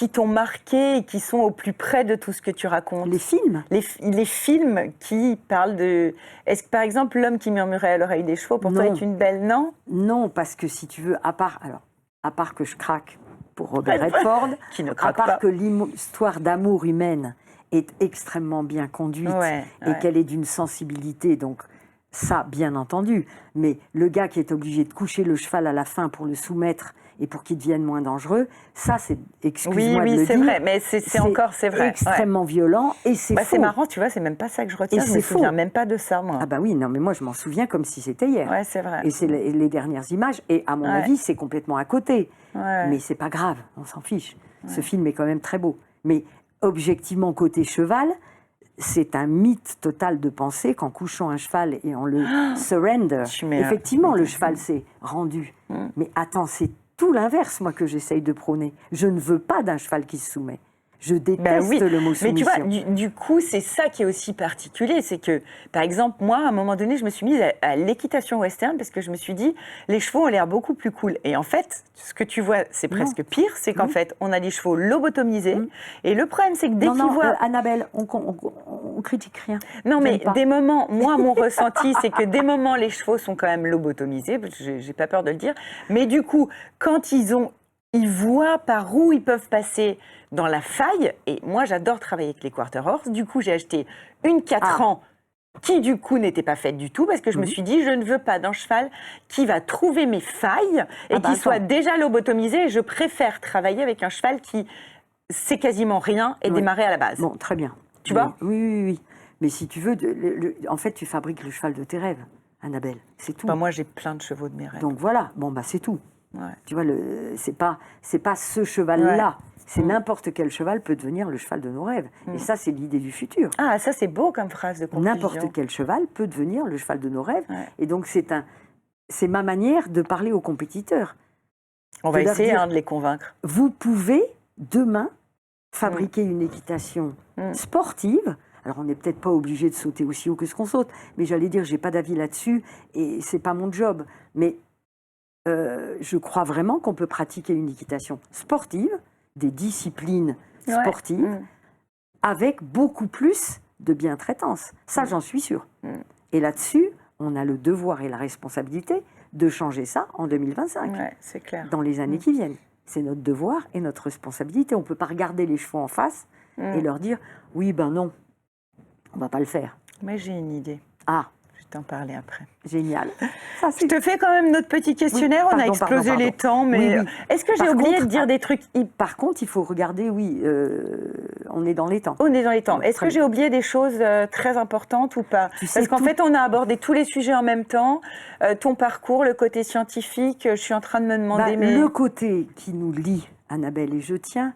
t'ont marqué et qui sont au plus près de tout ce que tu racontes? Les films? Les films qui parlent de... Est-ce que, par exemple, L'homme qui murmurait à l'oreille des chevaux, pour toi, est une belle... Non? Non, parce que si tu veux, à part que je craque pour Robert Redford, qui ne craque à part pas. que l'histoire d'amour humaine est extrêmement bien conduite et qu'elle est d'une sensibilité, donc ça, bien entendu. Mais le gars qui est obligé de coucher le cheval à la fin pour le soumettre et pour qu'il devienne moins dangereux, ça, c'est, excuse-moi de le dire... Oui, c'est vrai, mais c'est vrai. Extrêmement violent et c'est faux. C'est marrant, tu vois, c'est même pas ça que je retiens, je me souviens même pas de ça, moi. Ah bah oui, non, mais moi, je m'en souviens comme si c'était hier. Ouais, c'est vrai. Et c'est les dernières images, et à mon avis, c'est complètement à côté. Mais c'est pas grave, on s'en fiche. Ce film est quand même très beau. Mais objectivement, côté cheval, c'est un mythe total de penser qu'en couchant un cheval et en le surrender, effectivement, le cheval s'est rendu. Mais attends, c'est tout l'inverse, moi, que j'essaye de prôner. Je ne veux pas d'un cheval qui se soumet. Je déteste oui. le mot Mais tu soumission. vois, du coup, c'est ça qui est aussi particulier. C'est que, par exemple, moi, à un moment donné, je me suis mise à l'équitation western parce que je me suis dit, les chevaux ont l'air beaucoup plus cool. Et en fait, ce que tu vois, c'est presque pire. C'est qu'en fait, on a des chevaux lobotomisés. Et le problème, c'est que dès qu'ils voient... Annabelle, on critique rien. Non, mais pas. des moments, moi, mon ressenti, c'est que des moments, les chevaux sont quand même lobotomisés. J'ai pas peur de le dire. Mais du coup, quand ils voient par où ils peuvent passer dans la faille. Et moi, j'adore travailler avec les quarter horse. Du coup, j'ai acheté une 4 ans qui, du coup, n'était pas faite du tout parce que je me suis dit, je ne veux pas d'un cheval qui va trouver mes failles et qui soit déjà lobotomisé. Et je préfère travailler avec un cheval qui sait quasiment rien et démarrer à la base. Bon, très bien. Tu vois ? Oui. Mais si tu veux, en fait, tu fabriques le cheval de tes rêves, Annabelle. C'est tout. Moi, j'ai plein de chevaux de mes rêves. Donc voilà, c'est tout. Ouais. Tu vois, c'est pas ce cheval-là. C'est n'importe quel cheval peut devenir le cheval de nos rêves. Et ça, c'est l'idée du futur. Ah, ça, c'est beau comme phrase de conclusion. N'importe quel cheval peut devenir le cheval de nos rêves. Et donc, c'est ma manière de parler aux compétiteurs. On va essayer de les convaincre. Vous pouvez, demain, fabriquer une équitation sportive. Alors, on n'est peut-être pas obligé de sauter aussi haut que ce qu'on saute. Mais j'allais dire, j'ai pas d'avis là-dessus. Et c'est pas mon job. Mais je crois vraiment qu'on peut pratiquer une équitation sportive, des disciplines sportives, avec beaucoup plus de bientraitance. Ça, j'en suis sûre. Et là-dessus, on a le devoir et la responsabilité de changer ça en 2025. Ouais, c'est clair. Dans les années qui viennent. C'est notre devoir et notre responsabilité. On ne peut pas regarder les chevaux en face et leur dire « oui, non, on ne va pas le faire ». Mais j'ai une idée. Ah, je vais t'en parler après. Génial. Je te fais quand même notre petit questionnaire. On a explosé les temps, mais est-ce que j'ai oublié de dire des trucs? Par contre, il faut regarder, on est dans les temps. On est dans les temps. Est-ce que j'ai oublié des choses très importantes ou pas? Parce qu'en fait, on a abordé tous les sujets en même temps. Ton parcours, le côté scientifique, je suis en train de me demander... Le côté qui nous lie, Annabelle, et je tiens...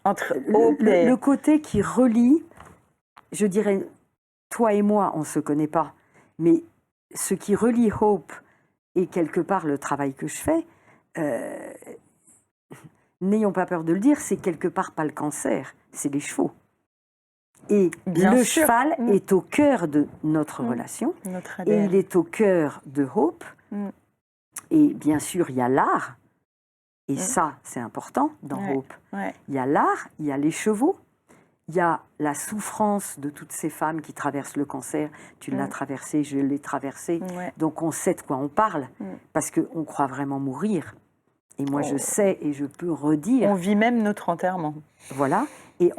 Entre le côté qui relie, je dirais, toi et moi, on ne se connaît pas, mais ce qui relie Hope et quelque part le travail que je fais, n'ayons pas peur de le dire, c'est quelque part pas le cancer, c'est les chevaux. Et le cheval est au cœur de notre relation, et il est au cœur de Hope. Et bien sûr, il y a l'art, et ça, c'est important dans Hope. Il y a l'art, il y a les chevaux, il y a la souffrance de toutes ces femmes qui traversent le cancer. Tu l'as traversé, je l'ai traversé. Donc on sait de quoi on parle, parce qu'on croit vraiment mourir. Et moi, je sais et je peux redire... On vit même notre enterrement. Voilà. Et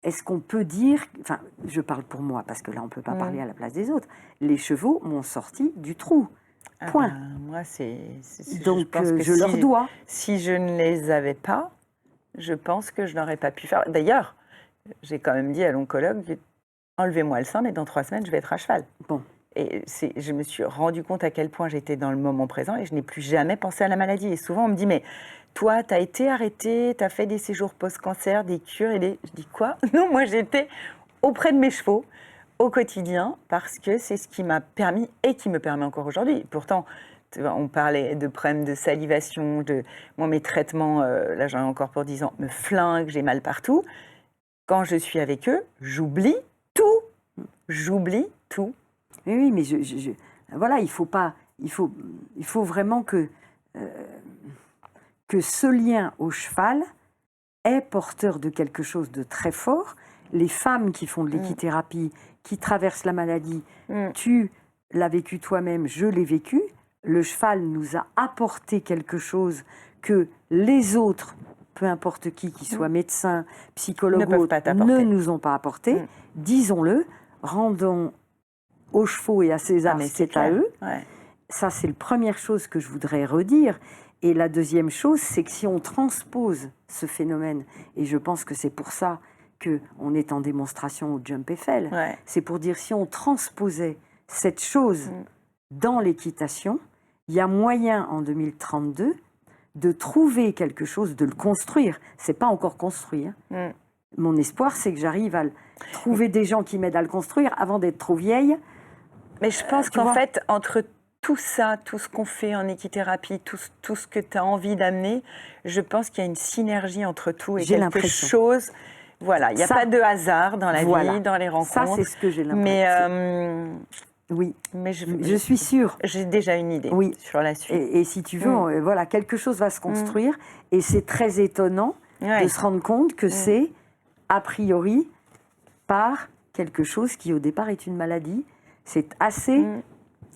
est-ce qu'on peut dire... Enfin, je parle pour moi, parce que là, on ne peut pas parler à la place des autres. Les chevaux m'ont sorti du trou. Point. Moi, donc, je pense que je leur dois. Si je ne les avais pas, je pense que je n'aurais pas pu faire... D'ailleurs, j'ai quand même dit à l'oncologue, enlevez-moi le sein, mais dans 3 semaines, je vais être à cheval. Bon. Et je me suis rendu compte à quel point j'étais dans le moment présent et je n'ai plus jamais pensé à la maladie. Et souvent, on me dit, mais toi, tu as été arrêtée, tu as fait des séjours post-cancer, des cures, Je dis quoi? Non, moi, j'étais auprès de mes chevaux au quotidien parce que c'est ce qui m'a permis et qui me permet encore aujourd'hui. Pourtant, on parlait de problèmes de salivation, moi, mes traitements, là, j'en ai encore pour 10 ans, me flinguent, j'ai mal partout. Quand je suis avec eux, j'oublie tout. J'oublie tout. Oui, mais voilà, il faut vraiment que ce lien au cheval est porteur de quelque chose de très fort. Les femmes qui font de l'équithérapie, qui traversent la maladie, tu l'as vécu toi-même, je l'ai vécu. Le cheval nous a apporté quelque chose que les autres, peu importe qui soit médecin, psychologue ou autre, ne nous ont pas apporté. Disons-le, rendons aux chevaux et à César ce qui est à eux. Ça, c'est la première chose que je voudrais redire. Et la deuxième chose, c'est que si on transpose ce phénomène, et je pense que c'est pour ça qu'on est en démonstration au Jump Eiffel, c'est pour dire si on transposait cette chose dans l'équitation, il y a moyen en 2032 de trouver quelque chose, de le construire. C'est pas encore construit. Mon espoir, c'est que j'arrive à trouver des gens qui m'aident à le construire avant d'être trop vieille. Mais je pense qu'en fait, entre tout ça, tout ce qu'on fait en équithérapie, tout ce que tu as envie d'amener, je pense qu'il y a une synergie entre tout et J'ai quelque l'impression. chose. Voilà, il n'y a Ça, pas de hasard dans la voilà. vie, dans les rencontres. Ça, c'est ce que j'ai Mais, l'impression. Oui, mais je suis sûre. j'ai déjà une idée Oui. sur la suite. Et si tu veux, voilà, quelque chose va se construire. Et c'est très étonnant Ouais. de se rendre compte que c'est, a priori, par quelque chose qui, au départ, est une maladie. C'est assez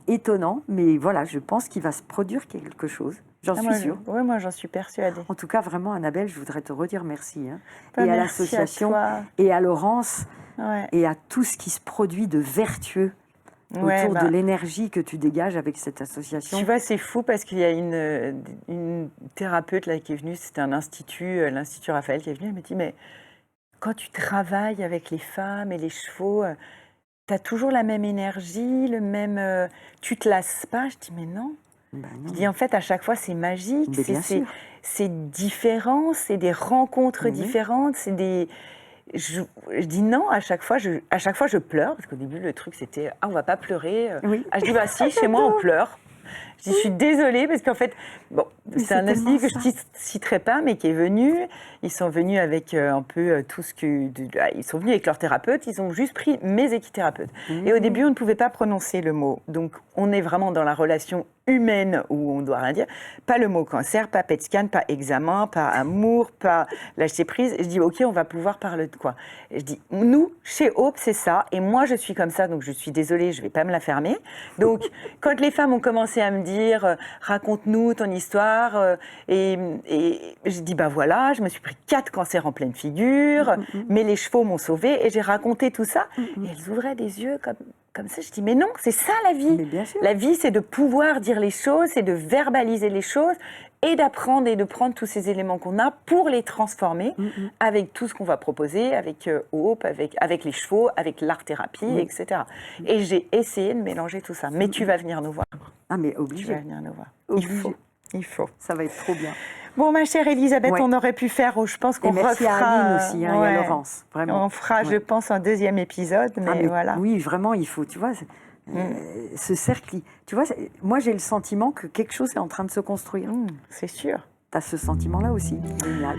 étonnant, mais voilà, je pense qu'il va se produire quelque chose. J'en suis sûre. Oui, moi, j'en suis persuadée. En tout cas, vraiment, Annabelle, je voudrais te redire merci. Hein. Bah, Et à merci l'association, à toi. et à Laurence, Ouais. et à tout ce qui se produit de vertueux Ouais, autour bah, de l'énergie que tu dégages avec cette association. tu vois, c'est fou parce qu'il y a une thérapeute là, qui est venue, c'était un institut, l'Institut Raphaël qui est venu, elle me dit, mais quand tu travailles avec les femmes et les chevaux, tu as toujours la même énergie, le même... tu te lasses pas? Je dis, mais non. Ben non. Je dis, en fait, à chaque fois, c'est magique, Mais bien sûr. c'est différent, c'est des rencontres Mais oui. différentes, c'est des... Je dis non, à chaque fois, je pleure, parce qu'au début, le truc, c'était, ah, on va pas pleurer. Oui. Ah, je dis, bah si, chez moi, on pleure. Je dis, je suis désolée, parce qu'en fait, bon, c'est c'est un institut que je tellement ne citerai pas, mais qui est venu. Ils sont venus avec un peu tout ce que... ils sont venus avec leur thérapeute, ils ont juste pris mes équithérapeutes. Et au début, on ne pouvait pas prononcer le mot. Donc, on est vraiment dans la relation humaine où on doit rien dire. Pas le mot cancer, pas PET scan, pas examen, pas amour, pas lâcher prise. Et je dis, OK, on va pouvoir parler de quoi? Et je dis, nous, chez Hope, c'est ça. Et moi, je suis comme ça, donc je suis désolée, je ne vais pas me la fermer. Donc, quand les femmes ont commencé à me dire, raconte-nous ton histoire, et je dis, bah voilà, je me suis pris 4 cancers en pleine figure, mais les chevaux m'ont sauvée, et j'ai raconté tout ça. Et elles ouvraient des yeux comme ça. Je dis, mais non, c'est ça la vie. Mais bien sûr. La vie, c'est de pouvoir dire les choses, c'est de verbaliser les choses et d'apprendre et de prendre tous ces éléments qu'on a pour les transformer avec tout ce qu'on va proposer, avec Hope, avec les chevaux, avec l'art-thérapie, etc. Et j'ai essayé de mélanger tout ça. Mais tu vas venir nous voir. Ah, mais Tu vas obligé. venir nous voir. Obligé. Il faut. Ça va être trop bien. Bon, ma chère Elisabeth, Ouais. on aurait pu faire, je pense Et qu'on merci refera... à Aline aussi, hein, et à ouais. Laurence. Vraiment. On fera, je Ouais. pense, un deuxième épisode, mais, Ah, mais voilà. Oui, vraiment, il faut, tu vois, ce cercle, tu vois, moi j'ai le sentiment que quelque chose est en train de se construire. C'est sûr. Tu as ce sentiment-là aussi, génial.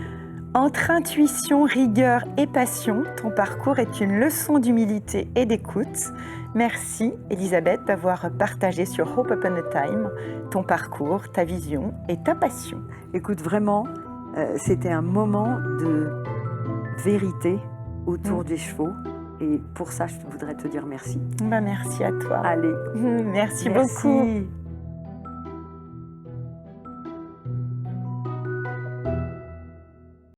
Entre intuition, rigueur et passion, ton parcours est une leçon d'humilité et d'écoute. Merci, Elisabeth, d'avoir partagé sur Hope Upon a Time ton parcours, ta vision et ta passion. Écoute, vraiment, c'était un moment de vérité autour des chevaux. Et pour ça, je voudrais te dire merci. Bah, merci à toi. Allez, Merci beaucoup. merci.